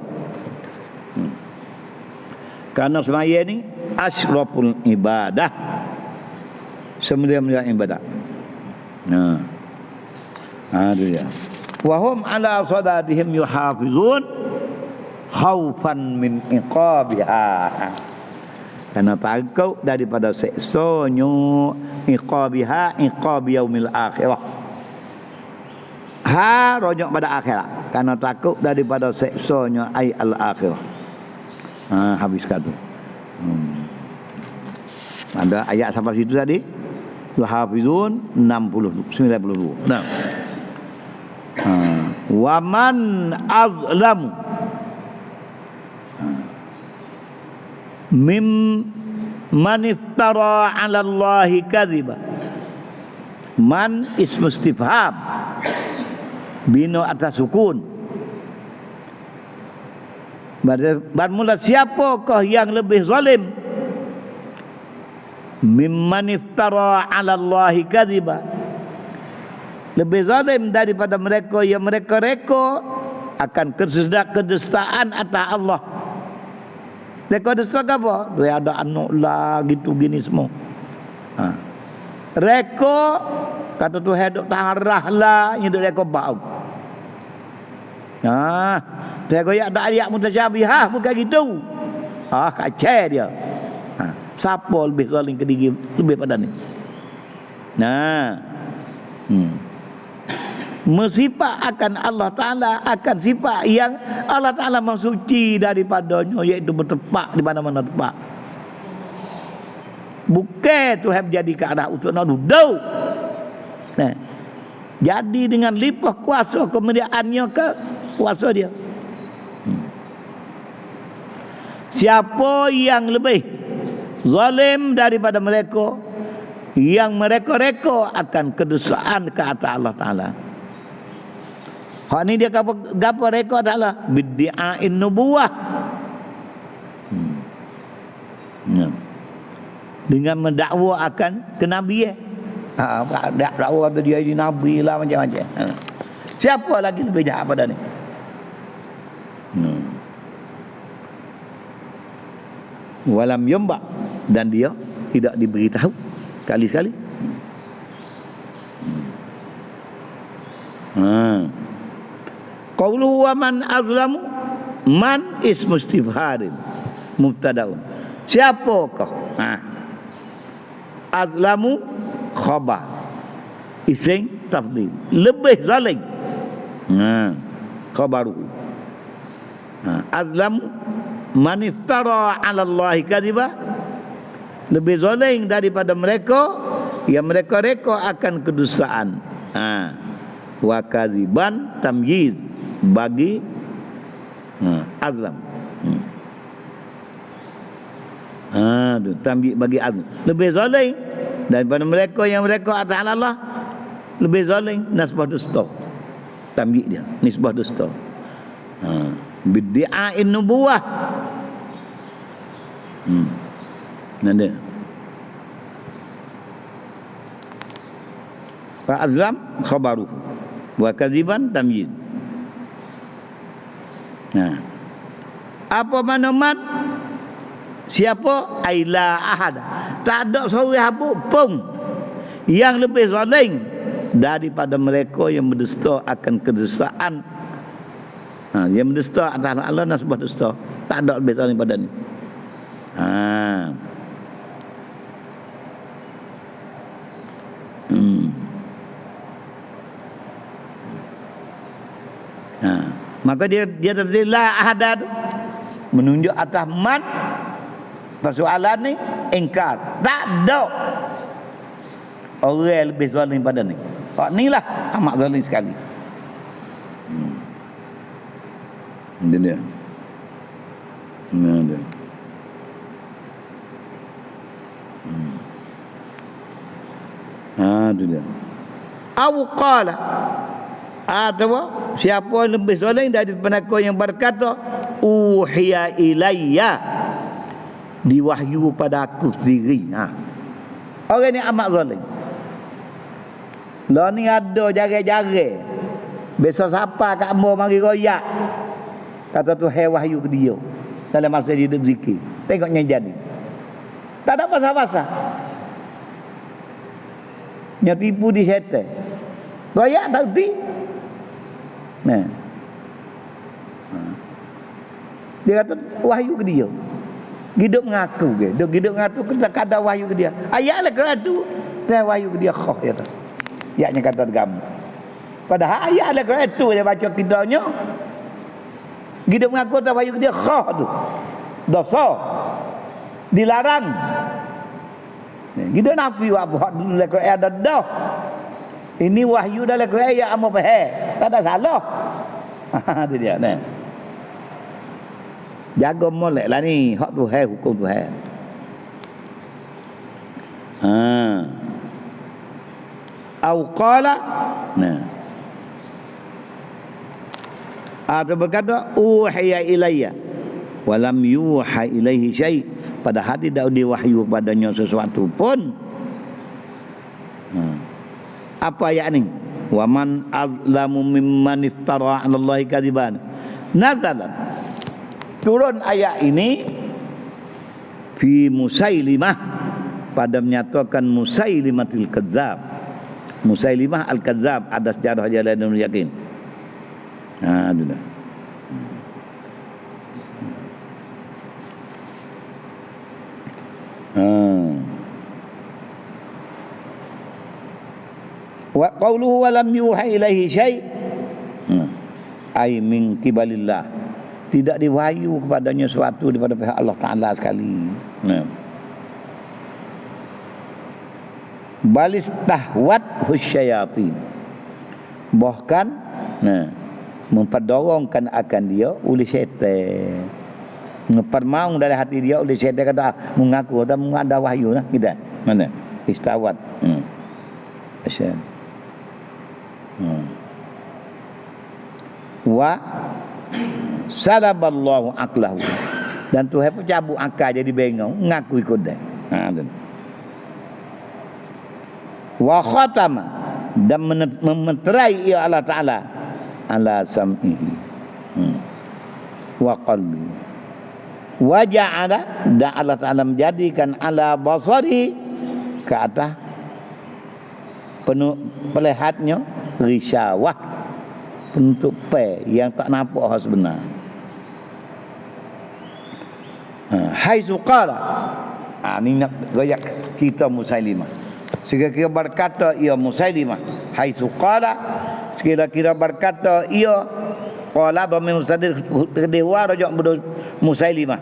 Karena semaya ni asyraful ibadah. Semulia-mulia ibadah. Itu dia. Wahum ala sadatihim yuhafizun khaufan min iqabiha. Karena takut daripada seksanya iqabiha, iqab yaumil akhirah. Ha rojok pada akhirat. Karena takut daripada seksanya ai al akhirah. Habiskan tu. Ada ayat sampai situ tadi. Yuhafizun 92. Nah. Wa man azlamu man iftara 'ala Allahi kadhiba. Man ismu istifham bina atas sukun. Bermula siapakah yang lebih zalim mimman iftara 'ala Allahi kadhiba, lebih zalim daripada mereka yang mereka reka akan kedustaan atas Allah. Mereka dusta apa? Dia ada anak lah gitu gini semua. Reka kata Tuhan duk tarah lah yang duk reka bau. Dia goyak ada ayat mutasyabihah bukan gitu. Kacau dia. Siapa lebih zalim ke diri lebih pada ni? Mensifat akan Allah Ta'ala, akan sifat yang Allah Ta'ala mensuci daripadanya, iaitu bertepak di mana-mana tepak. Bukan Tuhan jadi ke arah untuk nak duduk. Jadi dengan limpah kuasa kemuliaannya ke kuasa dia. Siapa yang lebih zalim daripada mereka, yang mereka-reka akan kedustaan ke atas Allah Ta'ala. Hak ni dia gapo reka Ta'ala bid'a'in nubuwah. Dengan mendakwa akan kenabian. Dakwa kata dia ini nabi lah macam-macam. Siapa lagi lebih jahat pada ni? Walam yumba, dan dia tidak diberitahu kali-kali. Qauluhu wa man azlamu, man ismu istifharin mubtadaun. Siapakah? Azlamu khabar, isim tafdhil, lebih zalim. Khabaru. Azlamu man iftara 'ala Allah kadhiba, lebih zalim daripada mereka yang mereka reka akan kedustaan. Wa kadhiban tamyiz bagi azlam. Tamyiz bagi azlam, lebih zalim daripada mereka yang mereka atas Allah, lebih zalim nisbah dusta. Tamyiz dia nisbah dusta. Bid'a'in nubuwah. Nada. Fa azlam khabaru wa kadziban tamyiz. Apa makna man? Siapa? Aila ahad. Tak ada seorang pun yang lebih zalim daripada mereka yang berdusta akan kedustaan. Yang berdusta atas Allah dan sebuah dusta. Tak ada lebih zalim pada ni. Maka dia tafsir la ahad menunjuk atas man. Persoalan ni ingkar. Tak ada orang yang lebih zalim pada ni. Ni lah amat zalim sekali. Ini dia. Ada. Itu dia. Aw qala, atau siapa yang lebih zalim daripada kau yang berkata uhiya ilayya, diwahyu pada aku sendiri. Orang ni amat zalim. Lah ni ada jare-jare. Besok siapa kat ambo mari royak. Kata tu hai wahyu ke dia dalam masa dia duduk zikir. Tengoknya jadi. Tak ada pasal-pasal. Nya tipu di syaitan. Royak tak reti. Dia kata wahyu ke dia. Hidup mengaku ke. Dia hidup mengaku kadang wahyu ke dia. Ayat lah kerana tu. Dia wahyu ke dia khah kata. Ayatnya kata agama. Padahal ayat lah kerana tu dia baca kitanya. Hidup mengaku tak wahyu ke dia khah tu. Dosa. Dilarang. Hidup nafi wa buat dulu lah kerana ada dah. Ini wahyu dalam kerana ayat amat faham. Tak ada salah. Itu dia ni. Jaga molek lah ni. Hak tu hai, hukum tu hai. Au qala. Atau berkata uhiya ilayya walam yuha ilaihi syai', padahal tidak diwahyu padanya sesuatu pun. Apa ayat ni? Wa man azlamu mimman iftara 'ala Allahi kadziban. Nazalat, turun ayat ini fi Musailimah, pada menyatakan Musailimatil Kadzab. Musailimah al-Kadzab, ada sejarah jalan dan yakin. Itu dah. Wa qawluhu wa lam yuha ilaihi syai', ai min qibalillah, tidak diwahyu kepadanya sesuatu daripada pihak Allah Ta'ala sekali. Balistahwat husyayatin, bahkan memperdarongkan akan dia oleh syaitan. Ngepermaung dari hati dia oleh syaitan kata mengaku atau mengada wahyu lah kita. Mana? Istawat. Asyad. Wa salaballahu aqlahu. Dan Tuhan pun cabut akal jadi bengong, ngaku ikut dia. Wa khatama, dan memeterai ia Allah Ta'ala ala sam'ihi wa qalbi wa ja'ala, dan Allah Ta'ala menjadikan ala basari ke atas pelihatnya risyawah, penutup yang tak nampak hal sebenar. Haitsu qala, ni nak royak cerita Musailimah. Sekira-kira berkata ia Musailimah, haitsu qala, sekira-kira berkata ia qala dhamir mustadir kedua rojak Musailimah.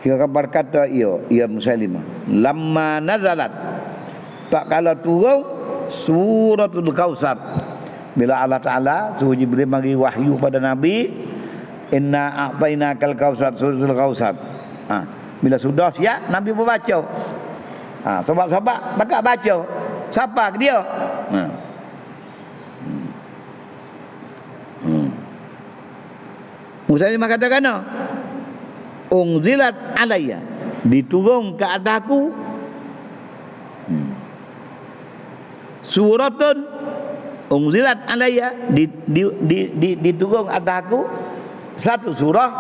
Kira berkata ia Musailimah, lamma nazalat, tak kala turun suratul Kautsar, bila Allah Ta'ala suruh Jibril bagi wahyu pada Nabi, inna a'tainakal kautsar, suratul Kautsar. Bila sudah siap, Nabi pun baca. Sahabat-sahabat bakal baca. Siapa ke dia? Musailimah katakan, unzilat alayya, diturun ke atasku suratun, unzilat alayya, diturun atasku satu surah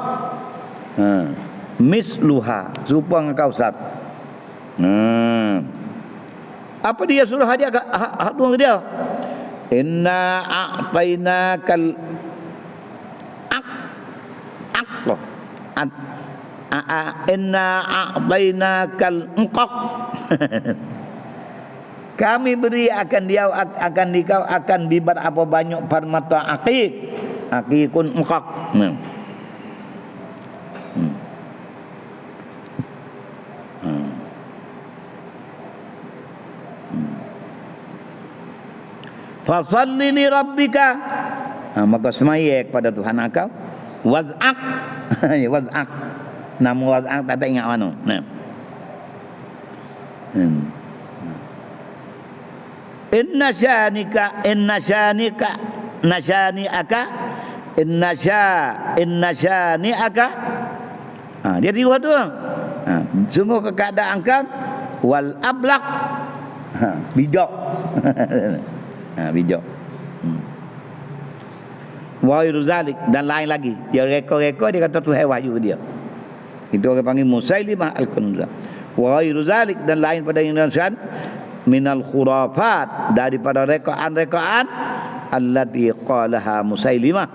misluha, serupa dengan Kautsar. Apa dia surah dia hak tuan dia? Inna a'tainakal inna a'tainakal unqaq. Kami beri akan dia akan dikau akan bibat apa banyak permata aqiqun unqaq. Fasalli li rabbika, maka semaya kepada Tuhan engkau. Waz'aq. Waz'aq, nama waz'aq tak ingat mana. Inna syaniaka dia tiga tu. Sungguh keadaan engkau wal ablaq, bijak. Bijak. Wa zalik, dan lain lagi. Dia reka-reka, dia kata Tuhan wahyu dia. Itu orang panggil Musailimah al-Kanzab. Wa zalik, dan lain pada Indonesia minal khurafat, daripada rekaan-rekaan allati qalaha Musailimah,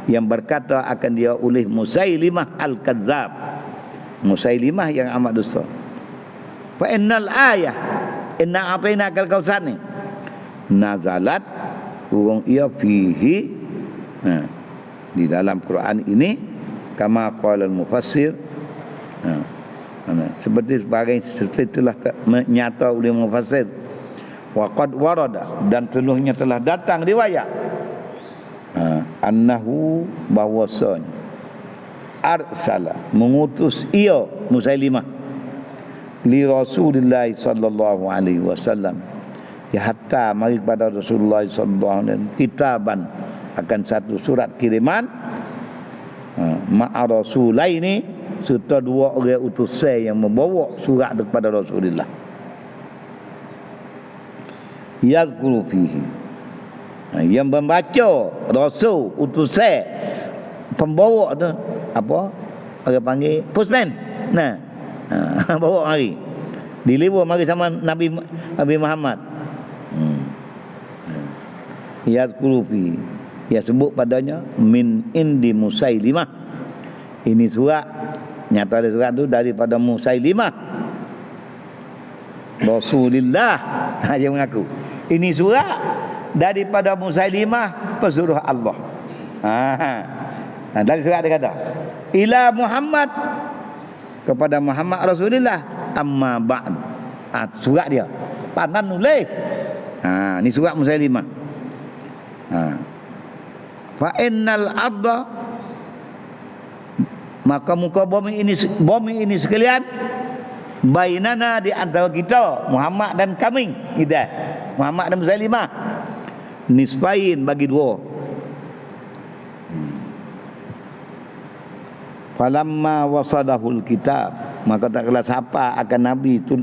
yang berkata akan dia oleh Musailimah al-Kadzab, Musailimah yang amat dusta. Fa innal ayah inna a'tainakal kautsar ni nazalat, urung ia fihi, di dalam Quran ini, kama qala al-mufassir, seperti telah menyata oleh mufassir, wa qad warada, dan seluruhnya telah datang riwayat, annahu, bahwasanya arsala, mengutus ia Musailimah li Rasulillah sallallahu alaihi wasallam, ya hatta mari kepada Rasulullah sallallahu alaihi wasallam kitaban, akan satu surat kiriman, ma'a rasulaini, serta dua orang utusan yang membawa surat kepada Rasulullah. Yazkuru fihi, yang membaca rasul utusan, pembawa tu apa orang panggil postman. Bawa mari, deliver mari sama Nabi Muhammad. Yazkuru fihi, ya sebut padanya min indi Musailimah. Ini surat, nyata ada surat tu daripada Musailimah Rasulullah. Dia mengaku ini surat daripada Musailimah pesuruh Allah. Dari surat dia kata ila Muhammad, kepada Muhammad Rasulullah, amma ba'd. Surat dia pandan nulis. Ni surat Musailimah. Fa innal arda, maka muka bumi ini sekalian, bainana, di antara kita Muhammad dan kami, kita Muhammad dan Musailimah, nisfain, bagi dua. Falamma wasadahul kitab, maka tak kala siapa akan Nabi tu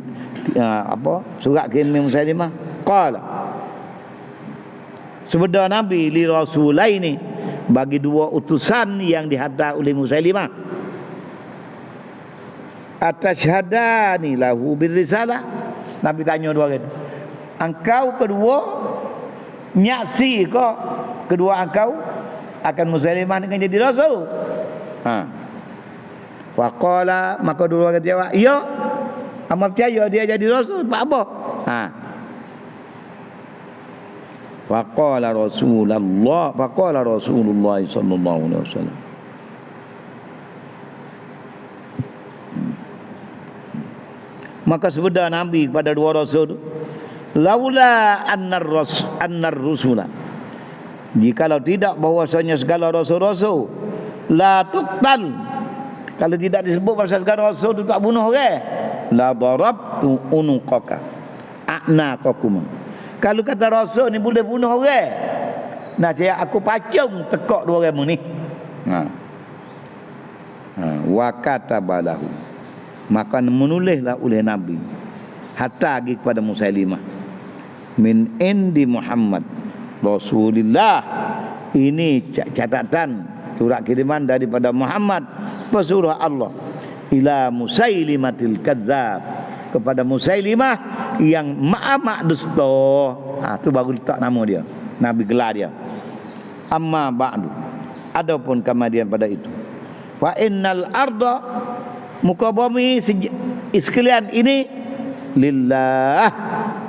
surat kirim Musailimah, qala, sebenar Nabi li rasulaini, bagi dua utusan yang dihantar oleh Musailimah, atashhadani lahu birrisalah. Nabi tanya dua kali, engkau kedua nyaksi ke kedua engkau akan Musailimah dengan jadi rasul? Waqala, maka dua kali jawab, ya, amat percaya dia jadi rasul, apa? Faqala Rasulullah sallallahu alaihi wasallam, maka sebenar Nabi kepada dua rasul, laula annar rusula, jikalau tidak bahwasanya segala rasul-rasul, la tuqtal, kalau tidak disebut pasal segala rasul itu tak bunuh orang, la darabtu unuqaka a'naqakum. Kalau kata rasul ni boleh bunuh orang, nah saya aku pacung tekak dua orang ni. Wa katabalahu, maka menulislah oleh Nabi hatta pergi kepada Musailimah, min indi Muhammad Rasulullah, ini catatan surat kiriman daripada Muhammad pesuruh Allah, ila Musailimatil kadzdzab, kepada Musailimah yang mak dusta. Tu baru letak nama dia, Nabi gelar dia. Amma ba'du, adapun kemudian pada itu, fa innal arda, muka bumi sekalian ini, lillah,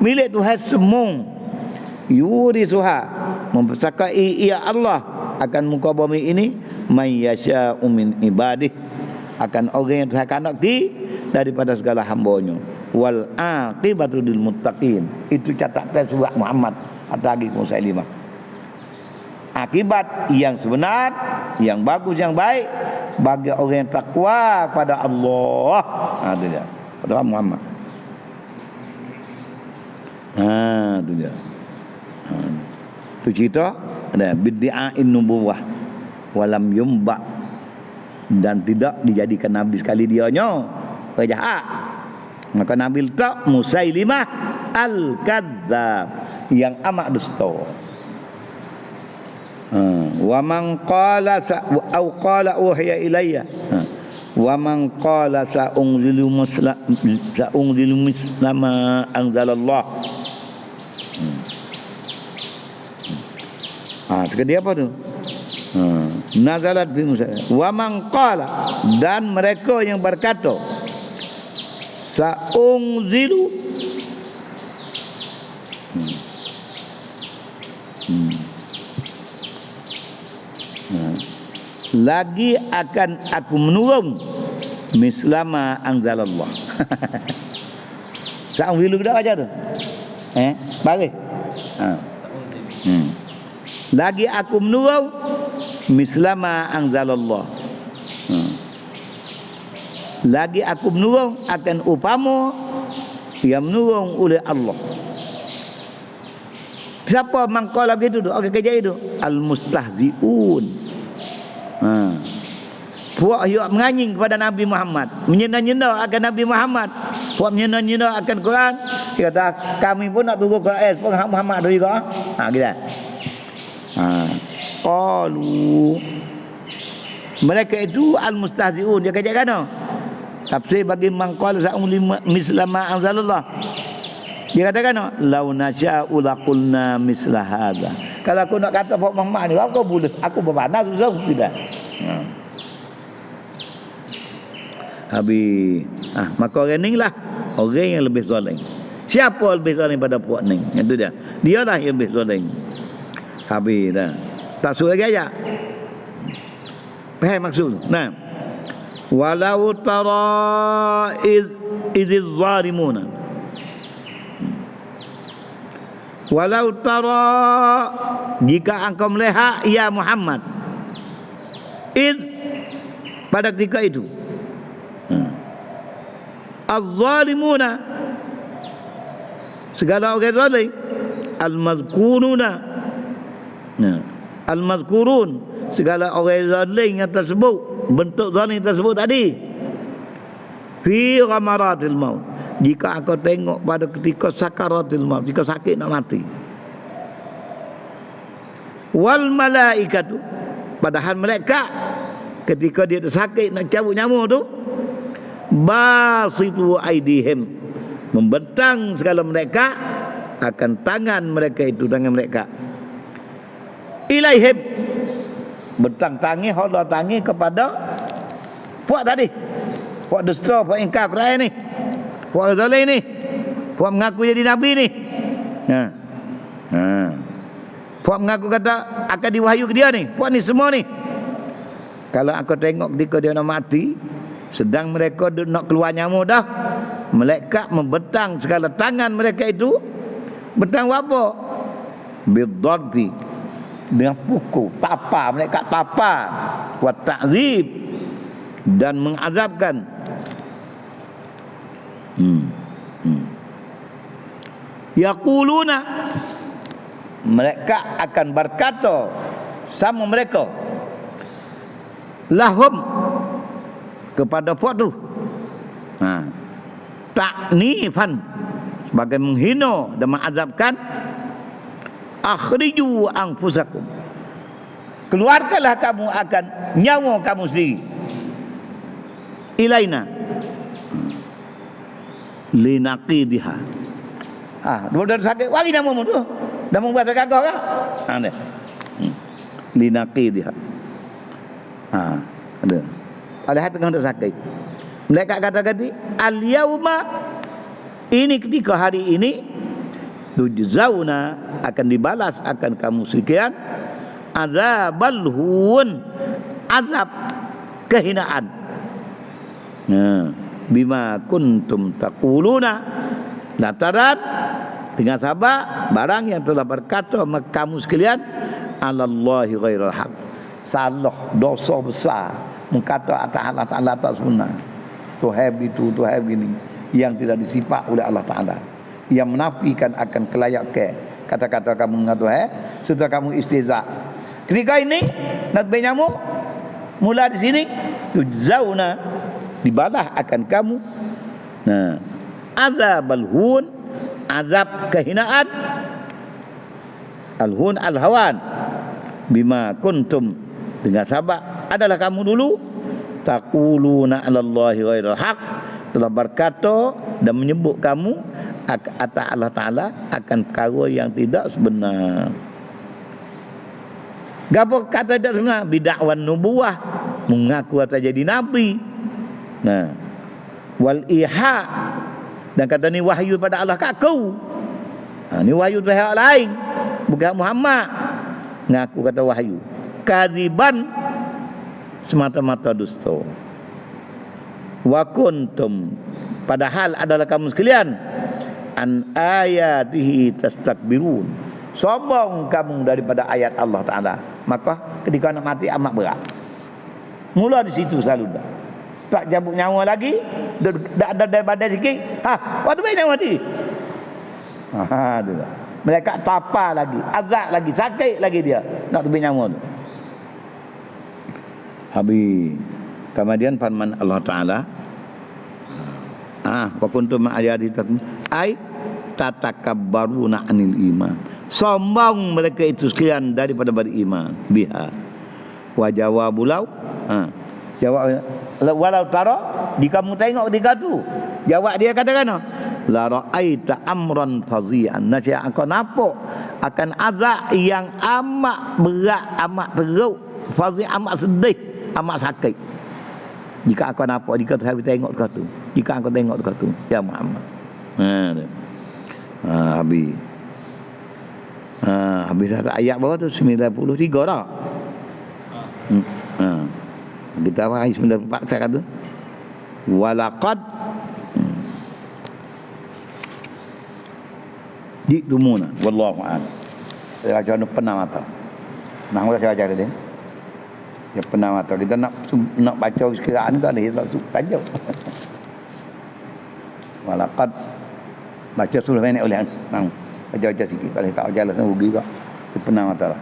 milik Tuhan semua, yurisuha, mempersakai ia Allah akan muka bumi ini, may yasha'u min ibadih, akan orang yang Tuhan kanakti daripada segala hamba-Nya, wal aqibatu lil muttaqin. Itu catatan surat Muhammad atagi Musailimah. Akibat yang sebenar, yang bagus, yang baik bagi orang yang takwa pada Allah. Itu dia, pada Muhammad. Itu dia. Itu cerita ada bid'a'in nubuwah walam yumba, dan tidak dijadikan nabi sekali dianya jahat. Maka Nabi letak Musailimah al-kadzdzab, yang amat dusta. Wa man qala au qala uhiya ilayya, wa man qala sa'unzilu mislama anzalallah. Dia apa tu? Nazalat bi Musa. Wa man qala, dan mereka yang berkata, sa'unzilu lagi akan aku menurun mislama anzalallah. Sa'unzilu dah aja tu. Baris. Lagi aku menurun mislama anzalallah. Lagi aku menurun akan upama yang menurun oleh Allah. Siapa mangkala begitu tu? Okey, kerja itu al-mustahzi'un. Puak yang menganying kepada Nabi Muhammad, menyenda-nyenda akan Nabi Muhammad, puak menyenda-nyenda akan Quran. Dia kata kami pun nak tunggu Quran pun Muhammad tu juga. Kita. Qalu, mereka itu al-mustahzi'un. Dia kerja kan? Tafsir bagi mangkal sa'uli mislama anzalallah. Dia katakan, lau nasya'u laqulna misla hadza. Kalau aku nak kata Pak Muhammad ni, aku boleh, aku bermakna susah tidak. Habis maka orang ni lah orang yang lebih zalim. Siapa lebih zalim pada puak ni? Itu dia. Dia lah yang lebih zalim. Habis dah. Tak suruh lagi ayat. Faham maksud? Nah. Walau tara idziz zalimuna. Walau tara, jika engkau melihat ya Muhammad, id, pada ketika itu, az-zalimuna, segala orang zalim, al-mazkuruna, al-mazkurun, segala orang zalim yang tersebut, bentuk zalim tersebut tadi, fi ghamaratil maut, jika engkau tengok pada ketika sakaratil maut, jika sakit nak mati. Wal malaikatu, padahal malaikat ketika dia sakit nak cabut nyamuk tu, basitu aidihim, membentang segala mereka akan tangan mereka itu, tangan mereka ilaihim, bentang tangi, hodoh tangi kepada puak tadi, puak dusta, puak ingkar Quran ni, puak zalim ni, puak mengaku jadi nabi ni, puak mengaku kata akan diwahyu ke dia ni, puak ni semua ni. Kalau aku tengok ketika dia nak mati, sedang mereka nak keluar nyamuk dah, malaikat membentang segala tangan mereka itu. Bentang apa? Bidarbi, dengan pukul, tapa, malaikat tapa, wa ta'zib, dan mengazabkan. Yaquluna, mereka akan berkata sama mereka, lahum, kepada puak tu, ta'nifan, sebagai menghina dan mengazabkan, akhriju anfusakum, keluarkanlah kamu akan nyawa kamu sendiri, ilaina, linaqidiha, dua sakit wali namamu tu, namamu bahasa kagak kan, ada, linaqidiha, ada. Alihat tengah untuk sakit. Mereka kata-kata al-yauma, ini ketika hari ini, tujzauna, akan dibalas akan kamu sekian, azabal hun, azab kehinaan, bima kuntum taquluna, lantaran dengan sabab barang yang telah berkata kamu sekalian, alallahi ghairal haq, salah, dosa besar, mengkata atas Allah Ta'ala tak sebenar, Tuhab itu, Tuhab ini, yang tidak disifat oleh Allah Ta'ala, yang menafikan akan kelayakan kata-kata kamu dengan Tuhab, setelah kamu istiza. Ketika ini nak nyamuk, mula di sini tujzauna, dibalah akan kamu, azabal hun, azab kehinaan, al-hun al-hawan, bima kuntum, dengan sabab adalah kamu dulu taquluna 'alallahi ghairal haq, telah berkata dan menyebut kamu atas Allah Ta'ala akan perkara yang tidak sebenar. Gapo kata tidak sebenar? Bid'awan nubuwah, mengaku atas jadi nabi. Wal iha, dan kata ni wahyu pada Allah kat aku. Ni wahyu Tuhan lain, bukan Muhammad. Ngaku kata wahyu. Kadziban, semata-mata dusta. Wa kuntum, padahal adalah kamu sekalian, an ayatihi tastakbirun, sombong kamu daripada ayat Allah Ta'ala. Maka ketika nak mati amat berat. Mula di situ selalu dah. Tak jabuk nyawa lagi, dah ada daripada sikit, waktu baik nyawa mati. Tu dah. Mereka tapa lagi, azab lagi, sakit lagi dia nak lebih nyawa tu. Habis kemudian firman Allah Ta'ala, wa kuntum ayati ay tatakabbaruna anil iman, sombong mereka itu sekian daripada beriman, biha. Wa jawabulau, jawab walau tara, jika kamu tengok ketika tu, jawab dia katakan, la ra'aita amran fazi'an, nasihat engkau nampak akan azab yang amat berat, amat teruk, fazi', amat sedih, amat sakit. Jika aku nampak, jika aku tengok kau tu, jika aku tengok kau tu, ya Muhammad. Habis ayat bawah tu 93 dah. Kita apa ayat 94 saya kata. Walaqad jitumuna wallahu a'lam. Saya baca pernah mata. Nah, saya baca dia. Dia pernah mata. Kita nak baca sekiraan tak boleh, tak suka tajuk. Walaqad baca surah ini oleh nang baca sikit, tak boleh tak jalan rugi kok. Dia pernah mata lah.